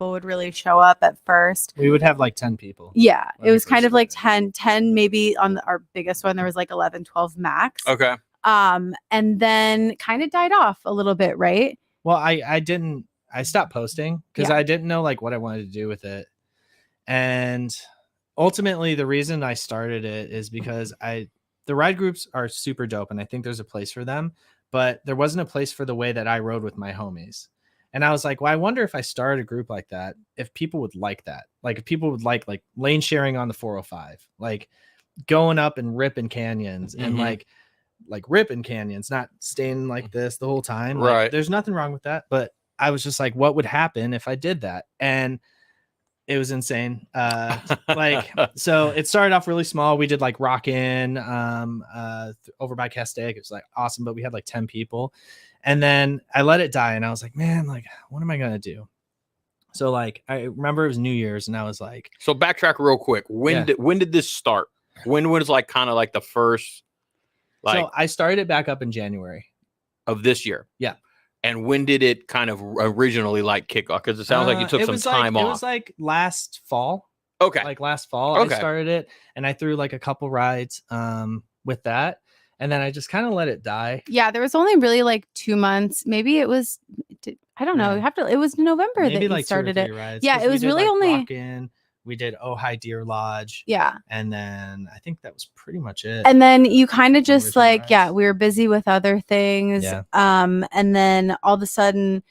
people would really show up at first. We would have like 10 people. Yeah, it was kind of like started. 10 maybe on our biggest one. There was like 11, 12 max. Okay. And then kind of died off a little bit, right? Well, I stopped posting because I didn't know like what I wanted to do with it. And ultimately the reason I started it is because the ride groups are super dope and I think there's a place for them, but there wasn't a place for the way that I rode with my homies. And I was like, well, I wonder if I started a group like that, if people would like that. Like if people would like lane sharing on the 405, like going up and ripping canyons and like ripping canyons, not staying like this the whole time. Right. Like, there's nothing wrong with that. But I was just like, what would happen if I did that? And it was insane. So it started off really small. We did like Rockin' over by Castaic. It was like awesome, but we had like 10 people. And then I let it die. And I was like, man, like, what am I going to do? So like, I remember it was New Year's and I was like, so backtrack real quick. When did this start? When was like kind of like the first, like, so I started it back up in January of this year. Yeah. And when did it kind of originally like kick off? Because it sounds like you took some time off. It was like last fall. Okay. Like last fall, I started it and I threw like a couple rides with that. And then I just kind of let it die. Yeah, there was only really like 2 months. Maybe it was, I don't know. It was November Maybe that like you started it. Rides, yeah, it was really only. Rockin', we did Ojai Deer Lodge. Yeah. And then I think that was pretty much it. And then you kind of just like, we were busy with other things. Yeah. And then all of a sudden,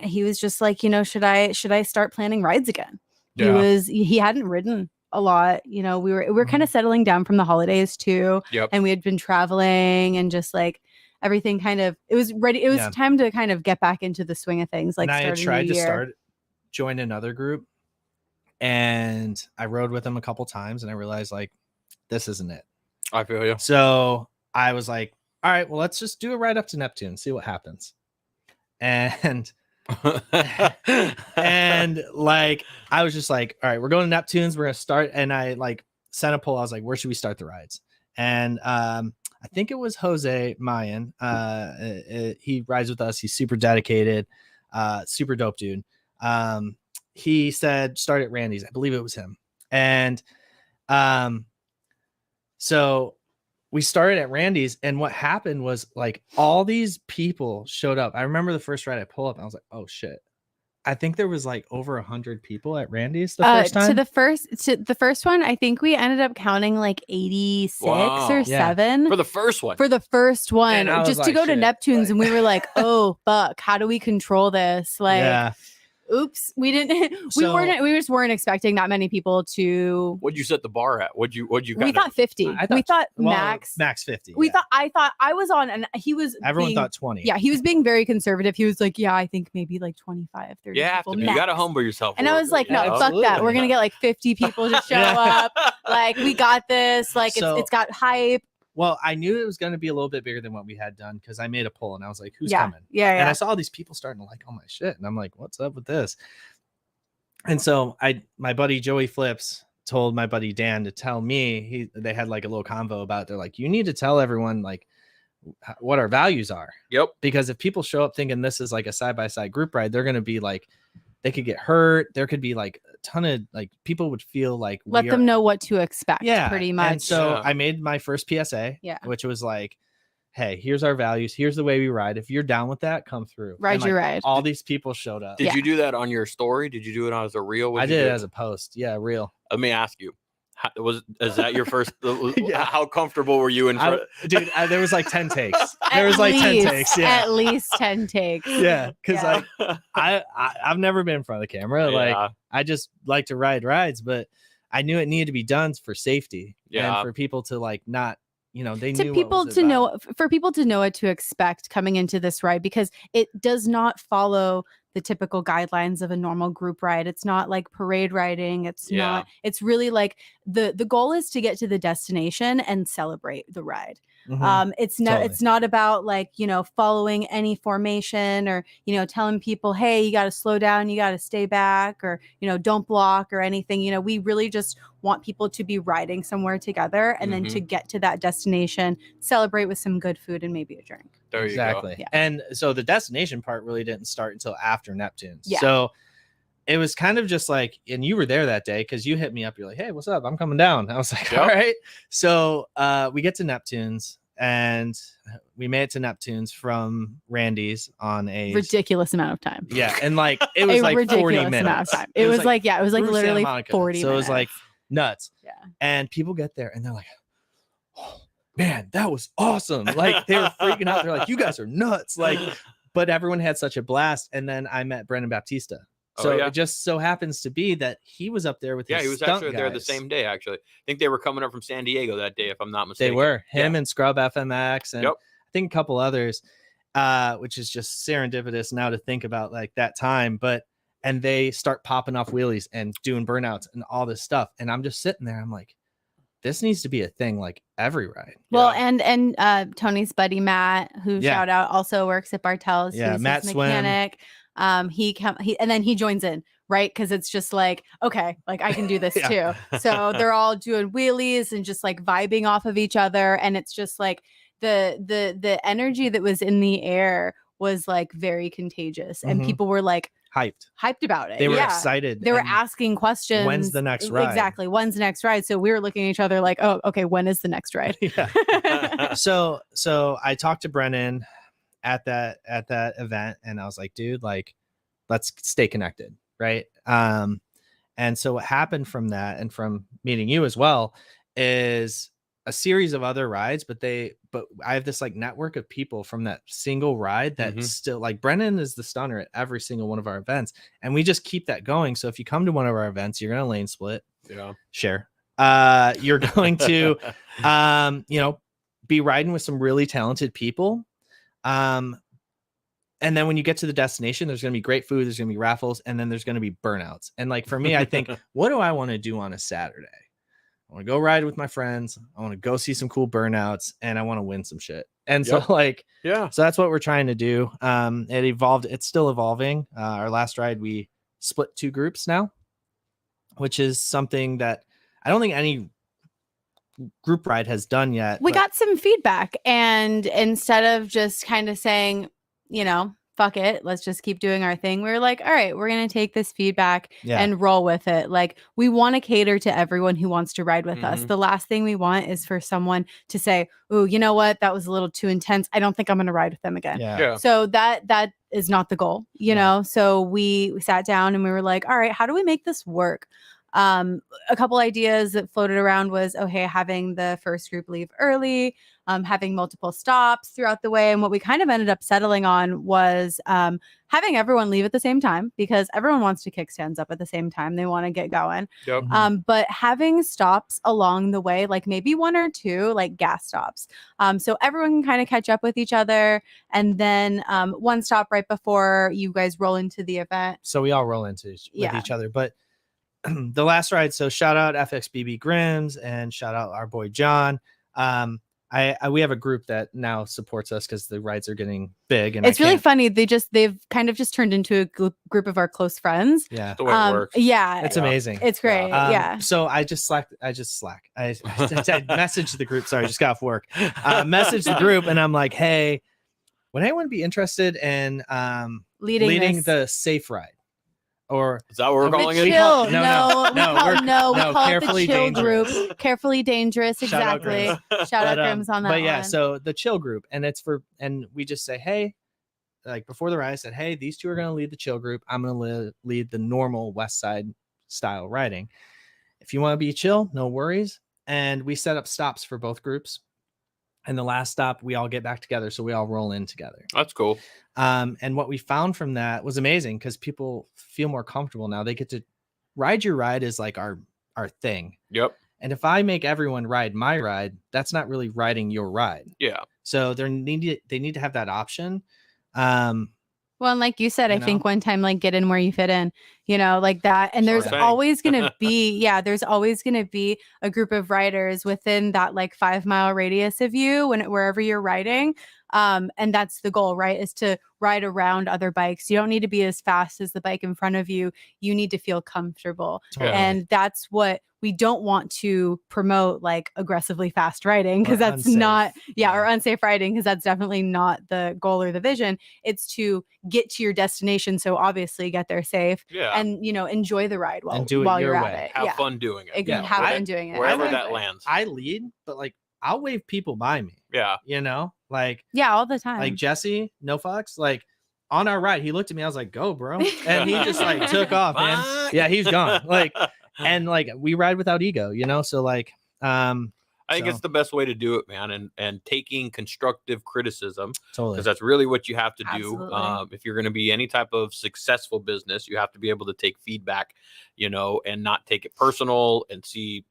he was just like, should I start planning rides again? Yeah. He hadn't ridden a lot. We were kind of settling down from the holidays too. Yep. And we had been traveling and just like everything kind of, it was ready. It was time to kind of get back into the swing of things. Like, and I had tried to join another group. And I rode with them a couple times and I realized like, this isn't it. I feel you. So I was like, all right, well, let's just do a ride up to Neptune, see what happens. And and like, I was just like, all right, we're going to Neptune's. We're going to start. And I like sent a poll. I was like, where should we start the rides? And I think it was Jose Mayan. He rides with us. He's super dedicated, super dope dude. He said, start at Randy's. I believe it was him. And so we started at Randy's. And what happened was like all these people showed up. I remember the first ride I pulled up and I was like, oh shit. I think there was like over 100 people at Randy's the first time. To the first one, I think we ended up counting like 86 or 7 for the first one. For the first one, just to go to Neptune's, and we were like, "Oh fuck, how do we control this?" Like, oops, we didn't. We just weren't expecting that many people to. What'd you set the bar at? What'd you? We thought 50. We thought max 50. I thought I was on, and he was. Everyone thought 20. Yeah, he was being very conservative. He was like, "Yeah, I think maybe like 25, 30." Yeah, people you gotta humble yourself. And I was like, "No, fuck that. We're gonna get like 50 people to show up. Like, we got this. Like, it's got hype." Well, I knew it was going to be a little bit bigger than what we had done because I made a poll and I was like, who's coming? Yeah. And I saw all these people starting to like, oh my shit. And I'm like, what's up with this? And so my buddy Joey Flips told my buddy Dan to tell me, they had like a little convo about it. They're like, you need to tell everyone like what our values are. Yep. Because if people show up thinking this is like a side-by-side group ride, they're going to be like, they could get hurt. There could be like a ton of like people would feel like let them know what to expect. Yeah, pretty much. And so I made my first PSA, which was like, hey, here's our values. Here's the way we ride. If you're down with that, come through. Ride your ride. All these people showed up. Did you do that on your story? Did you do it as a reel? I did it as a post. Yeah, reel. Let me ask you. Is that your first? How comfortable were you in front? Dude, there was like 10 takes. There was like 10 takes. Yeah, at least 10 takes. Yeah, because I've never been in front of the camera. Yeah. Like I just like to ride rides, but I knew it needed to be done for safety and for people to like not. They knew for people to know what to expect coming into this ride, because it does not follow the typical guidelines of a normal group ride. It's not like parade riding. It's not. It's really like the goal is to get to the destination and celebrate the ride. It's not about like, you know, following any formation or, you know, telling people, hey, you got to slow down, you got to stay back, or, you know, don't block or anything. You know, we really just want people to be riding somewhere together and then to get to that destination, celebrate with some good food and maybe a drink. There exactly. You go. Yeah. And so the destination part really didn't start until after Neptune's. Yeah. So it was kind of just like, and you were there that day because you hit me up. You're like, hey, what's up? I'm coming down. I was like, all right. So we get to Neptune's and we made it to Neptune's from Randy's on a ridiculous amount of time. Yeah. And like, it was like 40 minutes. Amount of time. It was like literally 40 so minutes. It was like nuts. Yeah. And people get there and they're like, oh man, that was awesome. Like they were freaking out. They're like, you guys are nuts. Like, but everyone had such a blast. And then I met Brendan Baptista. So it just so happens to be that he was up there with his he was stunt actually there the same day. Actually, I think they were coming up from San Diego that day, if I'm not mistaken. They were and Scrub FMX and I think a couple others, which is just serendipitous now to think about like that time. And they start popping off wheelies and doing burnouts and all this stuff, and I'm just sitting there. I'm like, this needs to be a thing like every ride. Well, and Tony's buddy Matt, who shout out, also works at Bartell's. Yeah, Matt mechanic. He and then he joins in, right? Because it's just like, okay, like I can do this too. So they're all doing wheelies and just like vibing off of each other, and it's just like the energy that was in the air was like very contagious, and people were like hyped about it. They were excited. They were asking questions. When's the next ride? Exactly. When's the next ride? So we were looking at each other like, oh, okay, when is the next ride? So I talked to Brennan at that event, and I was like, dude, like, let's stay connected, right? And so what happened from that, and from meeting you as well, is a series of other rides, but I have this like network of people from that single ride that still, like, Brennan is the stunner at every single one of our events, and we just keep that going. So if you come to one of our events, you're gonna lane split, share, you're going to you know, be riding with some really talented people. And then when you get to the destination, there's going to be great food, there's going to be raffles, and then there's going to be burnouts. And like for me, I think, what do I want to do on a Saturday? I want to go ride with my friends. I want to go see some cool burnouts, and I want to win some shit. And so like, so that's what we're trying to do. It evolved. It's still evolving. Our last ride, we split 2 groups now, which is something that I don't think any group ride has done yet. We got some feedback, and instead of just kind of saying, you know, fuck it, let's just keep doing our thing, we were like, all right, we're going to take this feedback and roll with it. Like, we want to cater to everyone who wants to ride with us. The last thing we want is for someone to say, oh, you know what, that was a little too intense, I don't think I'm going to ride with them again. So that is not the goal, you know. So we sat down and we were like, all right, how do we make this work? A couple ideas that floated around was, having the first group leave early, having multiple stops throughout the way. And what we kind of ended up settling on was having everyone leave at the same time, because everyone wants to kickstands up at the same time. They want to get going. But having stops along the way, like maybe 1 or 2, like gas stops. So everyone can kind of catch up with each other. And then 1 stop right before you guys roll into the event. So we all roll into with each other. But the last ride, so shout out FXBB Grims and shout out our boy John. We have a group that now supports us because the rides are getting big, and it's really funny. They've kind of just turned into a group of our close friends. The way it works. It's amazing. It's great. So I messaged the group. Sorry, I just got off work. Messaged the group, and I'm like, hey, would anyone be interested in leading the safe ride? Or is that what we're calling it? No, we call it the chill group. Carefully dangerous. Exactly. Shout out Grims on that. But yeah, so the chill group, and and we just say, hey, like before the ride, I said, hey, these 2 are going to lead the chill group. I'm going to lead the normal Westside style riding. If you want to be chill, no worries. And we set up stops for both groups. And the last stop, we all get back together. So we all roll in together. That's cool. And what we found from that was amazing, because people feel more comfortable now. They get to ride your ride is like our thing. And if I make everyone ride my ride, that's not really riding your ride. So they need to have that option. Well, and like you said, I think one time, like, get in where you fit in, like that. And there's always going to be, there's always going to be a group of riders within that like 5-mile radius of you wherever you're riding. And that's the goal, right? Is to ride around other bikes. You don't need to be as fast as the bike in front of you. You need to feel comfortable. Totally. And that's what we don't want to promote, like aggressively fast riding, because that's not, or unsafe riding, because that's definitely not the goal or the vision. It's to get to your destination. So obviously get there safe and, enjoy the ride while you're at it. Have fun doing it. Have fun doing it. Wherever that lands. I lead, but like I'll wave people by me. Yeah. Like, all the time. Like Jesse, no fucks. Like on our ride, he looked at me. I was like, go, bro. And he just like took off, man. Yeah, he's gone. Like, and like we ride without ego, So like, I think it's the best way to do it, man. And taking constructive criticism, because that's really what you have to do. If you're going to be any type of successful business, you have to be able to take feedback, and not take it personal, and see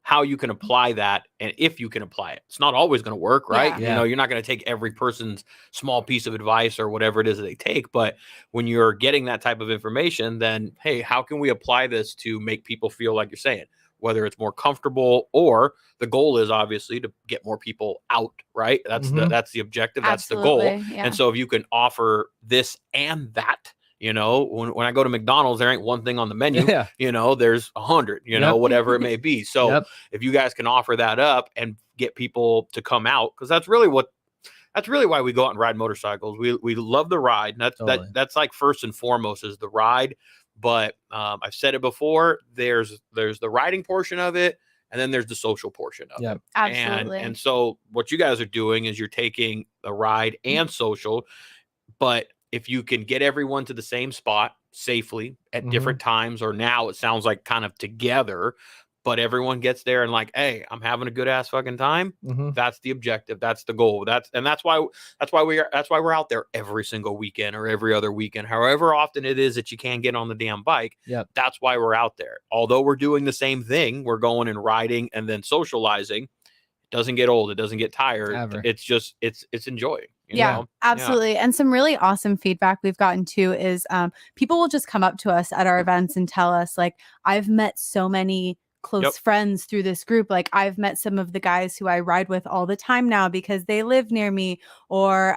how you can apply that, and if you can apply it. It's not always going to work, right? Yeah. You're not going to take every person's small piece of advice or whatever it is that they take, but when you're getting that type of information, then hey, how can we apply this to make people feel like you're saying, whether it's more comfortable, or the goal is obviously to get more people out, right? That's the objective. That's the goal. Yeah. And so if you can offer this and that, when I go to McDonald's, there ain't one thing on the menu, there's 100, whatever it may be. So if you guys can offer that up and get people to come out, because that's really why we go out and ride motorcycles. We love the ride. That's like first and foremost is the ride. But I've said it before, there's the riding portion of it, and then there's the social portion of it. Absolutely. And so what you guys are doing is you're taking the ride and social, but if you can get everyone to the same spot safely at different times, or now it sounds like kind of together, but everyone gets there and like, hey, I'm having a good ass fucking time. That's the objective. That's the goal. That's why we're out there every single weekend or every other weekend, however often it is that you can get on the damn bike. That's why we're out there. Although we're doing the same thing, we're going and riding and then socializing. It doesn't get old. It doesn't get tired. Ever. It's just, it's enjoying. You know? Absolutely. And some really awesome feedback we've gotten too is people will just come up to us at our events and tell us like, I've met so many close friends through this group. Like I've met some of the guys who I ride with all the time now because they live near me, or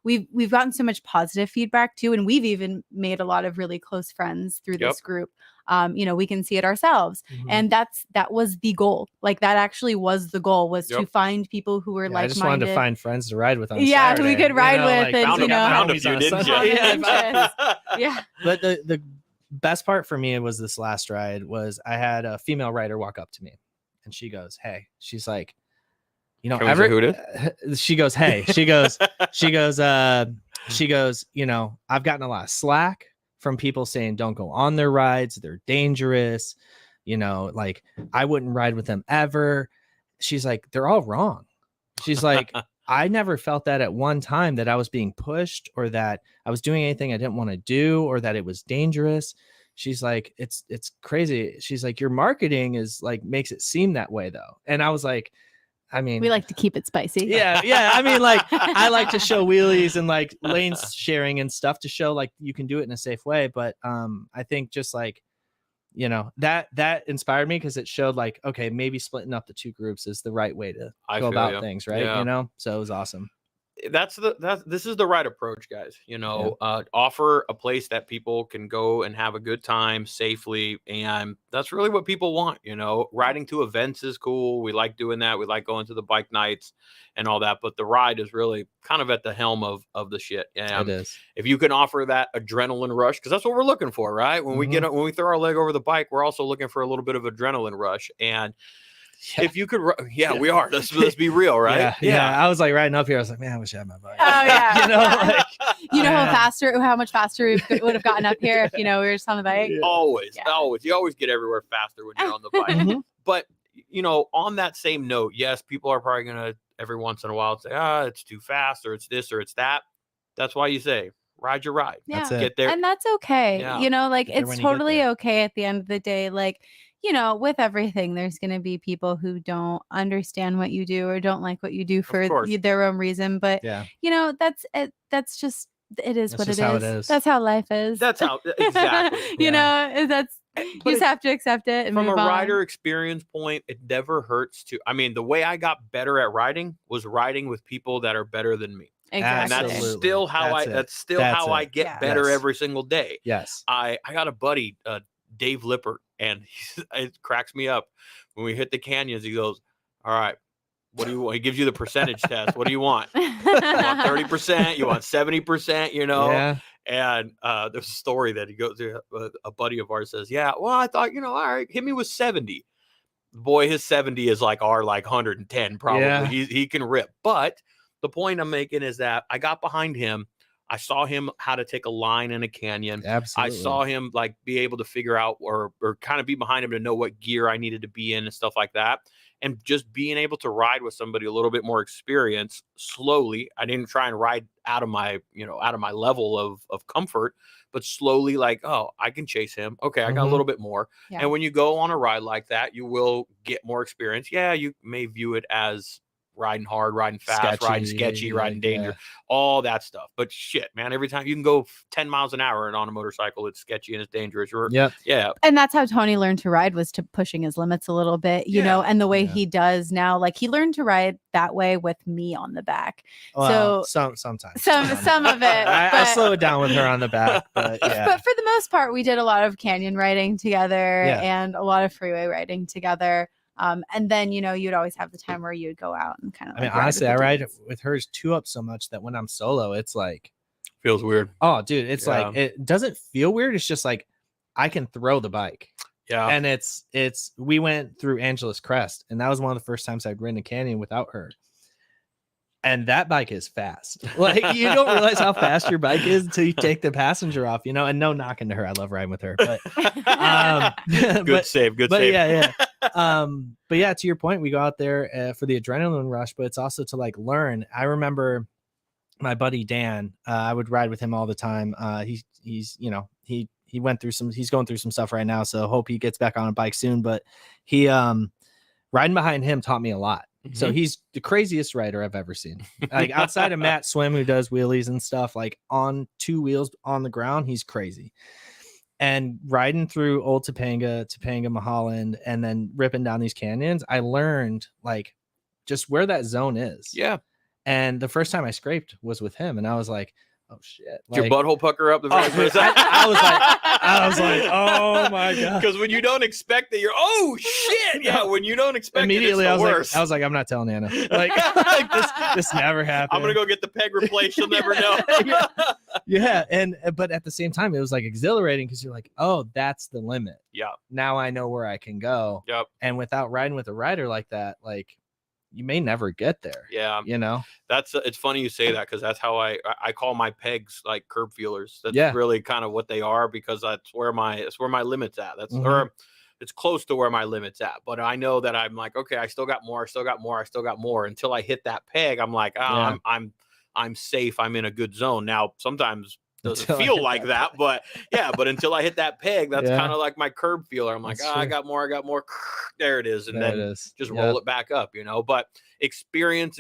we've gotten so much positive feedback too. And we've even made a lot of really close friends through this group. We can see it ourselves. And that was the goal. Like that actually was the goal, was to find people who were like-minded. I just wanted to find friends to ride with on Saturday, who we could ride with. Like, and found a few, didn't you? But the best part for me was this last ride was I had a female rider walk up to me and she goes, hey, she's like, Can we say who it is? She goes, hey, she goes, I've gotten a lot of slack from people saying don't go on their rides. They're dangerous. Like I wouldn't ride with them ever. She's like, they're all wrong. She's like, I never felt that at one time that I was being pushed or that I was doing anything I didn't want to do or that it was dangerous. She's like, it's crazy. She's like, your marketing is like, makes it seem that way though. And I was like, I mean, we like to keep it spicy. Yeah. I mean, like I like to show wheelies and like lanes sharing and stuff to show like you can do it in a safe way. But I think just like, that inspired me because it showed like, okay, maybe splitting up the two groups is the right way to go about things, right? Yeah. So it was awesome. This is the right approach, guys. Offer a place that people can go and have a good time safely, and that's really what people want. Riding to events is cool. We like doing that. We like going to the bike nights and all that, but the ride is really kind of at the helm of the shit. It is. If you can offer that adrenaline rush, because that's what we're looking for, right? When we throw our leg over the bike, we're also looking for a little bit of adrenaline rush. And if you could, we are. Let's be real, right? Yeah. I was like riding up here. I was like, man, I wish I had my bike. Oh yeah. How much faster we would have gotten up here if we were just on the bike. Always. You always get everywhere faster when you're on the bike. But on that same note, yes, people are probably gonna every once in a while say, it's too fast, or it's this, or it's that. That's why you say, ride your ride. Yeah. That's it. Get there, and that's okay. Yeah. It's totally okay at the end of the day. Like, you know, with everything, there's going to be people who don't understand what you do or don't like what you do for their own reason. But, you know, that's just, it is what it is. How it is. That's how life is. That's how, exactly. You know, you just have to accept it and from move a on. rider experience point, it never hurts to, I mean, the way I got better at riding was riding with people that are better than me. Exactly. And that's still how I get better every single day. Yes. I got a buddy, Dave Lippert, and it cracks me up when we hit the canyons. He goes, all right, what do you want? He gives you the percentage test. What do you want? You want 30%? You want 70%? You know? Yeah. And there's a story that he goes to, a buddy of ours says, yeah, well, I thought, you know, all right, hit me with 70. Boy, his 70 is like our 110 probably. Yeah. He can rip. But the point I'm making is that I got behind him. I saw him how to take a line in a canyon. Absolutely. I saw him be able to figure out or kind of be behind him to know what gear I needed to be in and stuff like that. And just being able to ride with somebody a little bit more experienced slowly. I didn't try and ride out of my level of comfort, but slowly oh, I can chase him. Okay, I got a little bit more. Yeah. And when you go on a ride like that, you will get more experience. Yeah, you may view it as riding hard, riding fast, riding sketchy, riding danger, all that stuff. But shit, man, every time you can go 10 miles an hour and on a motorcycle, it's sketchy and it's dangerous. Yeah. And that's how Tony learned to ride, was to pushing his limits a little bit, you know, and the way he does now, he learned to ride that way with me on the back. Well, so sometimes some of it. I slow it down with her on the back, but But for the most part, we did a lot of canyon riding together and a lot of freeway riding together. And then, you know, you'd always have the time where you'd go out and kind of. I mean, honestly, I ride with hers 2-up so much that when I'm solo, it's feels weird. Oh, dude, it's it doesn't feel weird. It's just I can throw the bike. Yeah. And we went through Angeles Crest, and that was one of the first times I'd ridden a canyon without her. And that bike is fast. You don't realize how fast your bike is until you take the passenger off, you know, and no knocking to her. I love riding with her, but good save. Yeah. But yeah, to your point, we go out there for the adrenaline rush, but it's also to learn. I remember my buddy Dan, I would ride with him all the time. He's he's going through some stuff right now, so hope he gets back on a bike soon, but he riding behind him taught me a lot. So he's the craziest rider I've ever seen. Outside of Matt Swim, who does wheelies and stuff, on 2 wheels on the ground, he's crazy. And riding through Old Topanga, Mulholland, and then ripping down these canyons, I learned just where that zone is. Yeah. And the first time I scraped was with him, and I was like, oh shit. Did your butthole pucker up the very first time? I was like, oh my God. Because when you don't expect it, you're, oh shit. Yeah, when you don't expect immediately, it, it's I was like, I'm not telling Anna. This never happened. I'm gonna go get the peg replaced. She'll never know. Yeah. But at the same time, it was exhilarating because you're like, oh, that's the limit. Yeah. Now I know where I can go. Yep. And without riding with a rider like that, you may never get there. Yeah. You know, it's funny you say that, because that's how I call my pegs curb feelers. That's really kind of what they are, because that's where my limit's at. That's or it's close to where my limit's at. But I know that I'm okay, I still got more until I hit that peg. I'm like, oh, I'm safe. I'm in a good zone. Now, sometimes doesn't feel like that, but until I hit that peg, that's kind of like my curb feeler. I'm like, I got more. There it is. And then just roll it back up, you know. But experience,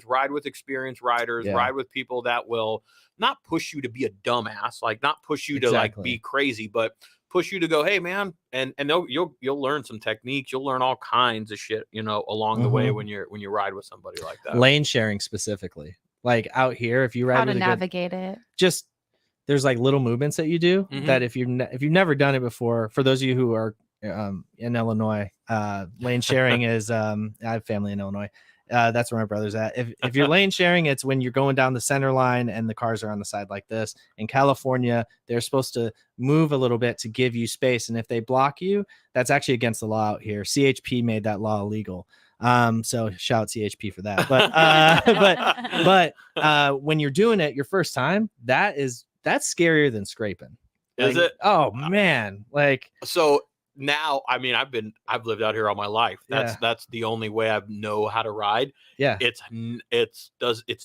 ride with experienced riders, ride with people that will not push you to be a dumbass, not push you to be crazy, but push you to go, hey man, and you'll learn some techniques, you'll learn all kinds of shit, you know, along the way when you ride with somebody like that. Lane sharing specifically. Out here, if you ride how to navigate it, just there's little movements that you do that if you've never done it before. For those of you who are in Illinois, lane sharing is I have family in Illinois. That's where my brother's at. If you're lane sharing, it's when you're going down the center line and the cars are on the side like this. In California, they're supposed to move a little bit to give you space, and if they block you, that's actually against the law out here. CHP made that law illegal. So shout CHP for that. But when you're doing it your first time, that's scarier than scraping. Is it? Oh man. So now, I mean, I've lived out here all my life. That's the only way I know how to ride. Yeah. It's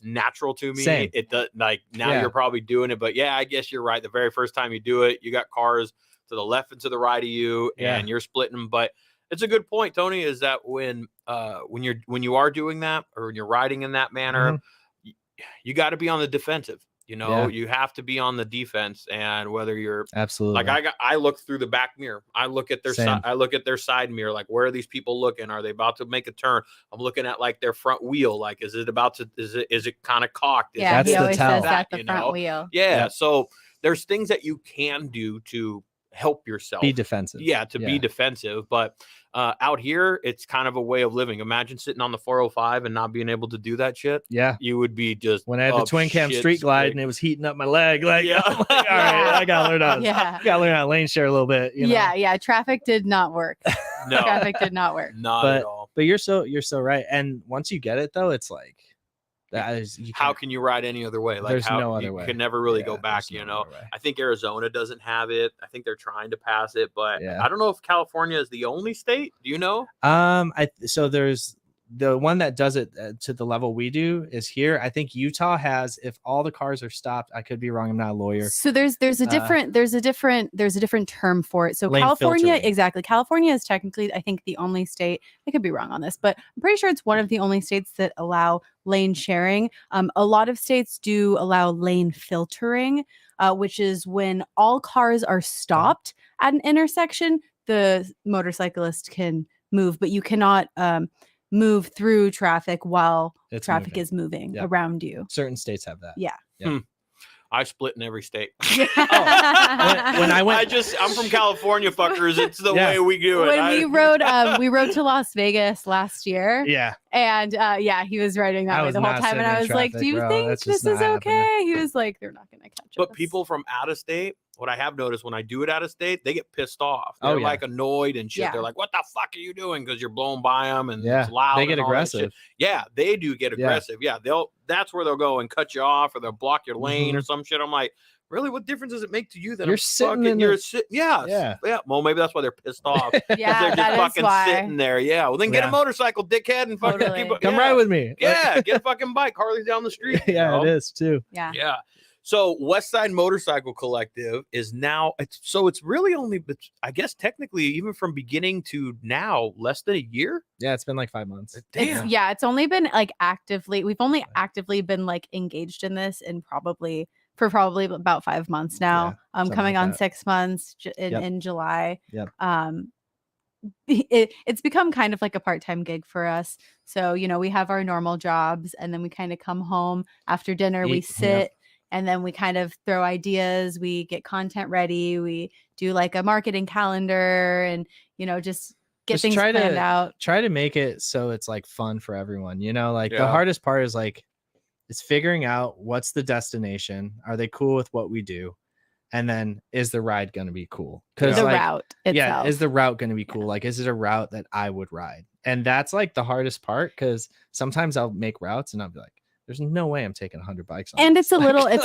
natural to me. Same. It does, now you're probably doing it, but yeah, I guess you're right. The very first time you do it, you got cars to the left and to the right of you, and you're splitting them. But it's a good point, Tony, is that when you are doing that, or when you're riding in that manner, you got to be on the defensive. You know, you have to be on the defense, and whether you're absolutely like I look through the back mirror, I look at their side, I look at their side mirror, like where are these people looking? Are they about to make a turn? I'm looking at like their front wheel, like is it kind of cocked? Yeah, he always says that the front wheel. Yeah, so there's things that you can do to help yourself be defensive. Be defensive, but out here it's kind of a way of living. Imagine sitting on the 405 and not being able to do that shit. You would be just when I had the twin cam street glide and it was heating up my leg, like, I'm like, all right, I gotta learn how to lane share a little bit, you know? Traffic did not work. Traffic did not work. Not at all. But you're so right. And once you get it though, it's like how can you ride any other way? Like there's no other way. You can never really go back, you know. I think Arizona doesn't have it. I think they're trying to pass it, but I don't know if California is the only state. Do you know? So there's the one that does it to the level we do is here. I think Utah has, if all the cars are stopped, I could be wrong, I'm not a lawyer. So there's a different term for it. So California, filtering. Exactly. California is technically, I think, the only state, I could be wrong on this, but I'm pretty sure it's one of the only states that allow lane sharing. A lot of states do allow lane filtering, which is when all cars are stopped at an intersection, the motorcyclist can move, but you cannot move through traffic while traffic is moving around you. Certain states have that. I split in every state. When I went, I'm from California, fuckers. It's the way we do it. When we rode to Las Vegas last year. And he was riding that way the whole time, and I was like, "Do you think this is okay?" He was like, "They're not going to catch us." But people from out of state, what I have noticed when I do it out of state, they get pissed off. They're like annoyed and shit. They're like, "What the fuck are you doing?" Because you're blowing by them and it's loud. They get aggressive. Yeah, they do get aggressive. That's where they'll go and cut you off, or they'll block your lane or some shit. I'm like, really? What difference does it make to you that you're sitting in Well, maybe that's why they're pissed off. They're just fucking sitting there. Yeah. Well, then get a motorcycle, dickhead, and fucking come ride with me. Yeah, get a fucking bike. Harley's down the street. It is too. Yeah. So Westside Motorcycle Collective is now, it's really only, I guess technically, even from beginning to now, less than a year. Yeah, it's been like 5 months. Damn. It's only been like we've only actively been like engaged in this for probably about 5 months now. Coming on 6 months in July. It's become kind of like a part-time gig for us. So, we have our normal jobs, and then we kind of come home after dinner, we sit. And then we kind of throw ideas, we get content ready, we do like a marketing calendar, and, just things planned out. Try to make it so it's like fun for everyone, the hardest part is like, it's figuring out what's the destination. Are they cool with what we do? And then is the ride going to be cool? Because the route itself. Is the route going to be cool? Like, is it a route that I would ride? And that's like the hardest part, because sometimes I'll make routes and I'll be like, there's no way I'm taking 100 bikes on. And it's a little, it's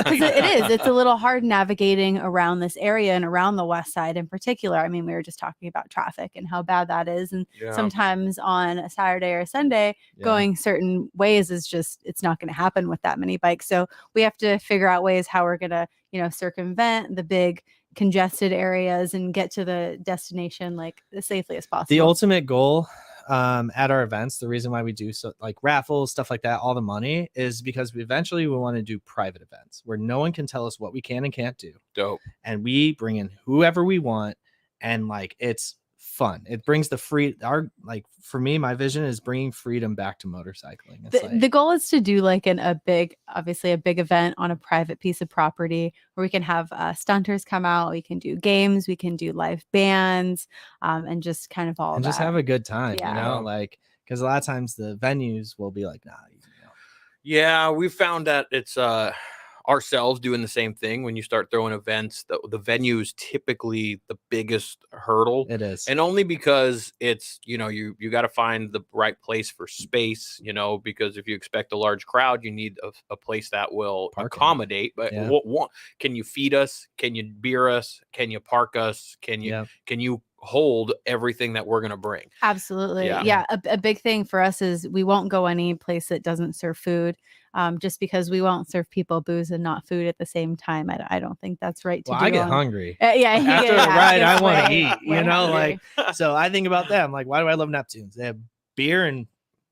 a little hard navigating around this area and around the West Side in particular. I mean, we were just talking about traffic and how bad that is. And sometimes on a Saturday or a Sunday, going certain ways is just, it's not going to happen with that many bikes. So we have to figure out ways how we're going to, circumvent the big congested areas and get to the destination like as safely as possible. The ultimate goal at our events, the reason why we do so like raffles, stuff like that, all the money is because we want to do private events where no one can tell us what we can and can't do. Dope. And we bring in whoever we want, and like it's fun. It brings the for me, my vision is bringing freedom back to motorcycling. The goal is to do like a big event on a private piece of property where we can have stunters come out, we can do games, we can do live bands, and just kind of all and that. Just have a good time, like, because a lot of times the venues will be like, nah. Yeah, we found that it's ourselves doing the same thing. When you start throwing events, the venue is typically the biggest hurdle. It is. And only because it's, you got to find the right place for space, because if you expect a large crowd, you need a place that will accommodate. But what can you feed us? Can you beer us? Can you park us? Can you hold everything that we're going to bring. Absolutely. Yeah. A big thing for us is we won't go any place that doesn't serve food. Just because we won't serve people booze and not food at the same time. I don't think that's right to do. I get hungry. Yeah. After a ride, I want to eat, We're like, so I think about that. I'm like, why do I love Neptunes? They have beer and,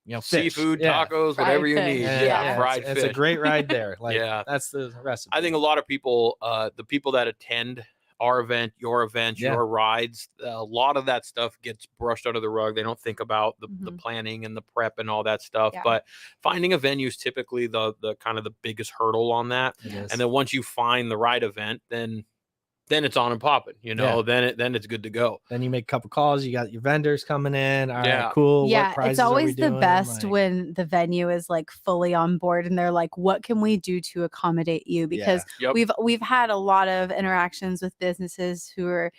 fish. Seafood, tacos, fried whatever you fish. need. Yeah. It's a great ride there. Like, that's the recipe. I think a lot of people, the people that attend our event, your events, your rides, a lot of that stuff gets brushed under the rug. They don't think about the planning and the prep and all that stuff. But finding a venue is typically the kind of the biggest hurdle on that. And then once you find the right event, then it's on and popping, then it's good to go. Then you make a couple calls, you got your vendors coming in. All right, cool. Yeah, what prizes it's always are we the doing? best when the venue is like fully on board and they're like, what can we do to accommodate you? Because we've had a lot of interactions with businesses who are,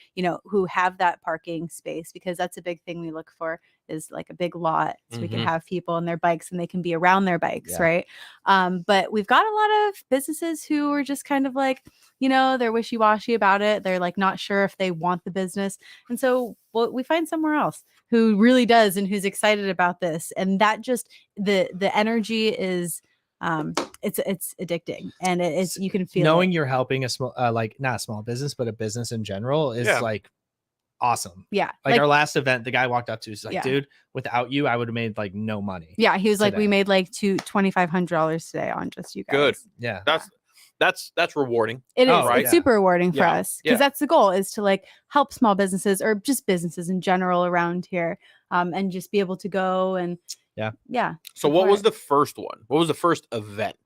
who have that parking space, because that's a big thing we look for, is like a big lot so we can have people on their bikes and they can be around their bikes, right? But we've got a lot of businesses who are just kind of like, they're wishy-washy about it. They're like not sure if they want the business. And so we find somewhere else who really does and who's excited about this. And that just the energy is it's addicting, and it's you can feel knowing it. You're helping a small not a small business, but a business in general is like awesome. Yeah. Like our last event, the guy walked up to us like, dude, without you, I would have made like no money. Yeah. He was like, we made like $2,500 today on just you guys. Good. Yeah. That's rewarding. It is. Right? It's super rewarding for us, because that's the goal, is to like help small businesses or just businesses in general around here, and just be able to go and So what was the first one? What was the first event?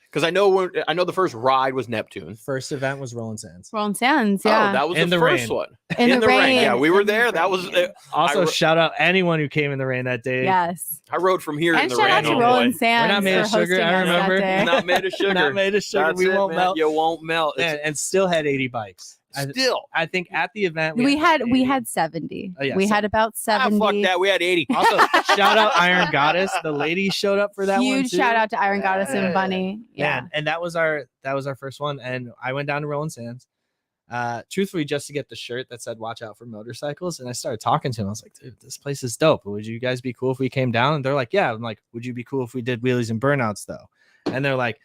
Because I know the first ride was Neptune. First event was Rolling Sands. Rolling Sands, yeah. Oh, that was the first one. In the rain. Yeah, we were there. That was also shout out anyone who came in the rain that day. Yes. I rode from here in the rain. And shout out to Rolling Sands. We're not made of sugar. I remember. We're not made of sugar. Not made of sugar. We won't melt. You won't melt. And still had 80 bikes. I think at the event we had 70. We had about 70. Fuck that. We had 80. Also, shout out Iron Goddess. The ladies showed up for that one. Huge shout out to Iron Goddess and Bunny. Yeah. Man, and that was our first one. And I went down to Rolling Sands. Truthfully, just to get the shirt that said "Watch out for motorcycles," and I started talking to him. I was like, "Dude, this place is dope. Would you guys be cool if we came down?" And they're like, "Yeah." I'm like, "Would you be cool if we did wheelies and burnouts, though?" And they're like,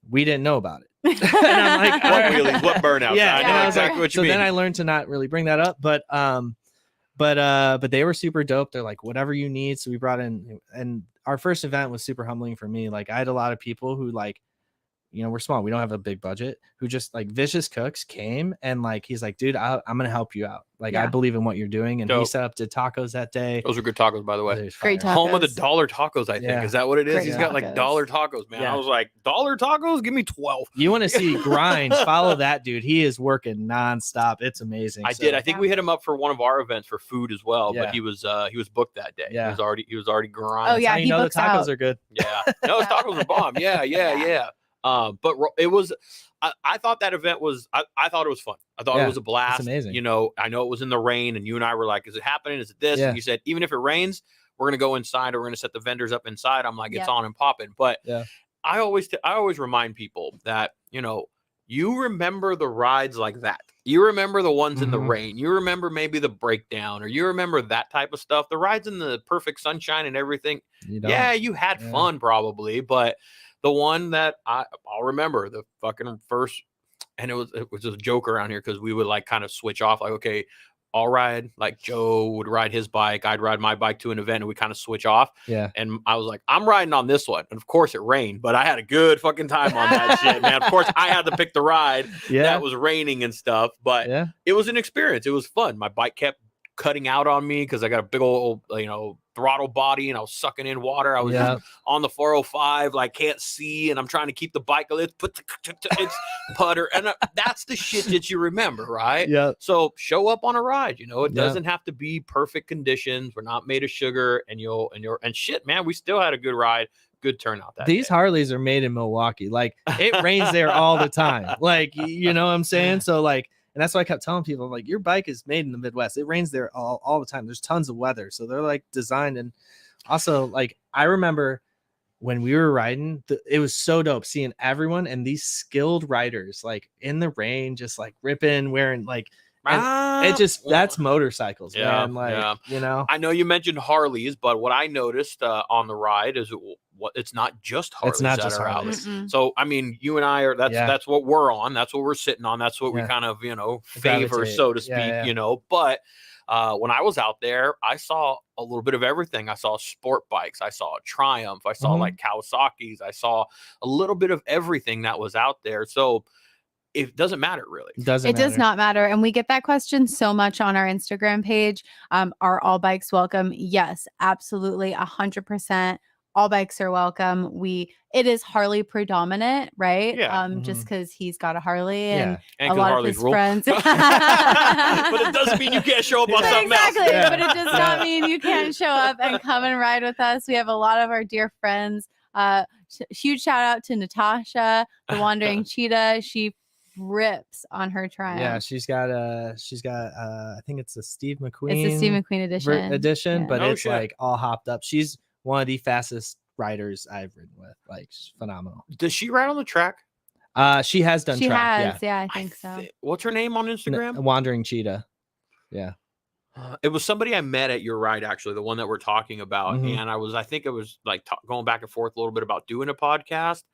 "We didn't know about it." And I'm like, what wheelies, what burnouts? Yeah, I know exactly what you mean. So then I learned to not really bring that up, but they were super dope. They're like, whatever you need. So we brought in, and our first event was super humbling for me. Like, I had a lot of people who, like, we're small, we don't have a big budget, who just like Vicious Cooks came and like, he's like, dude, I'm gonna help you out. Like, I believe in what you're doing. And he set up did tacos that day. Those are good tacos, by the way. Great tacos. Home of the dollar tacos, I think. Yeah. Is that what it is? Great He's got like dollar tacos, man. I was like, dollar tacos? Give me 12. You want to see grind? Follow that dude. He is working nonstop. It's amazing. I think we hit him up for one of our events for food as well, but he was booked that day. Yeah. He was already grinding. Oh yeah, you know the tacos are good. Yeah. No, his tacos are bomb. Yeah. But it was, I thought that event was, I thought it was fun. I thought it was a blast. It's amazing. I know it was in the rain, and you and I were like, is it happening? Is it this? And you said, even if it rains, we're going to go inside, or we're going to set the vendors up inside. I'm like, it's on and popping. But I always remind people that, you remember the rides like that. You remember the ones in the rain. You remember maybe the breakdown, or you remember that type of stuff. The rides in the perfect sunshine and everything. You had fun probably, but the one that I'll remember, the fucking first, and it was a joke around here, because we would like kind of switch off, like, okay, I'll ride, like Joe would ride his bike, I'd ride my bike to an event, and we kind of switch off. Yeah. And I was like, I'm riding on this one. And of course it rained, but I had a good fucking time on that shit, man. Of course I had to pick the ride that was raining and stuff, but it was an experience. It was fun. My bike kept cutting out on me because I got a big old, throttle body, and I was sucking in water. I was just on the 405, like can't see, and I'm trying to keep the bike. It's putter, and that's the shit that you remember, right? Yeah. So show up on a ride. It doesn't have to be perfect conditions. We're not made of sugar, and shit, man. We still had a good ride, good turnout. These day. Harleys are made in Milwaukee. Like, it rains there all the time. Like, you know what I'm saying? So like. And that's why I kept telling people, like, your bike is made in the Midwest. It rains there all the time. There's tons of weather. So they're like designed. And also, like, I remember when we were riding, it was so dope seeing everyone and these skilled riders like in the rain, just like ripping, wearing like And it just that's motorcycles, man. Like you know, I know you mentioned Harleys, but what I noticed on the ride is it's not just Harleys that are out. So I mean, you and I are that's what we're on. That's what we're sitting on. That's what we kind of favor, so to speak. You know, but when I was out there, I saw a little bit of everything. I saw sport bikes. I saw a Triumph. I saw like Kawasaki's. I saw a little bit of everything that was out there. So it doesn't matter really. It does not matter. And we get that question so much on our Instagram page. Are all bikes welcome? Yes, absolutely. 100%. All bikes are welcome. It is Harley predominant, right? Yeah. Just because he's got a Harley and a lot Harley's of his friends. But it doesn't mean you can't show up on something else. But it does not mean you can't show up and come and ride with us. We have a lot of our dear friends. Huge shout out to Natasha, the Wandering Cheetah. She rips on her Triumph. Yeah, she's got I think it's a Steve McQueen. It's a Steve McQueen edition. But it's like all hopped up. She's one of the fastest riders I've ridden with. Like, she's phenomenal. Does she ride on the track? She has done track. I think so. What's her name on Instagram? Wandering Cheetah. Yeah. It was somebody I met at your ride, actually, the one that we're talking about. And I think it was like going back and forth a little bit about doing a podcast.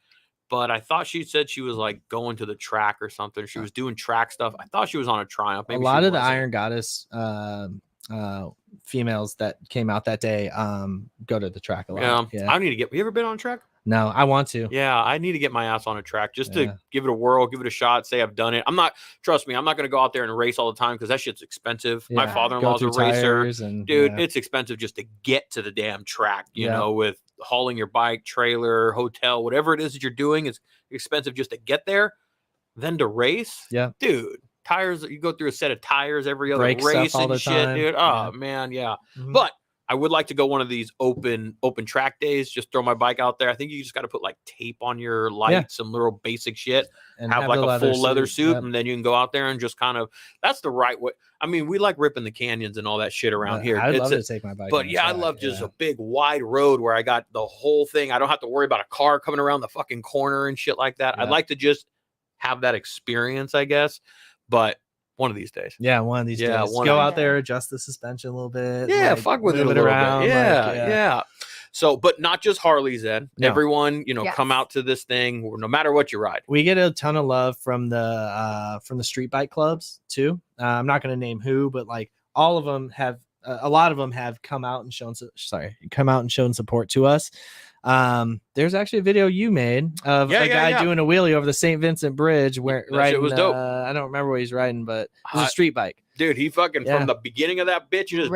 But I thought she said she was like going to the track or something. She was doing track stuff. I thought she was on a Triumph. Maybe a lot of the Iron Goddess females that came out that day go to the track a lot. I need to get. You ever been on a track? No, I want to. Yeah, I need to get my ass on a track just to give it a whirl, give it a shot, say I've done it. Trust me, I'm not going to go out there and race all the time because that shit's expensive. My father-in-law's a racer. It's expensive just to get to the damn track, you know, with hauling your bike, trailer, hotel, whatever it is that you're doing is expensive just to get there. Then to race, dude, tires, you go through a set of tires every other race and shit, dude. Oh man, But I would like to go one of these open track days. Just throw my bike out there. I think you just got to put like tape on your lights, some little basic shit, and have like a full leather suit, and then you can go out there and just kind of. That's the right way. I mean, we like ripping the canyons and all that shit around here. I'd love to take my bike, but I love just a big wide road where I got the whole thing. I don't have to worry about a car coming around the fucking corner and shit like that. I'd like to just have that experience, I guess. But one of these days. Yeah, one of these days. Go out there, adjust the suspension a little bit. Yeah, fuck with it a little bit. Yeah. So, but not just Harleys then. No. Everyone, come out to this thing no matter what you ride. We get a ton of love from the street bike clubs too. I'm not going to name who, but like all of them have a lot of them have come out and shown support to us. There's actually a video you made of a guy doing a wheelie over the St. Vincent Bridge where riding, it was dope. I don't remember what he's riding, but it was a street bike. Dude, he fucking from the beginning of that bitch, he just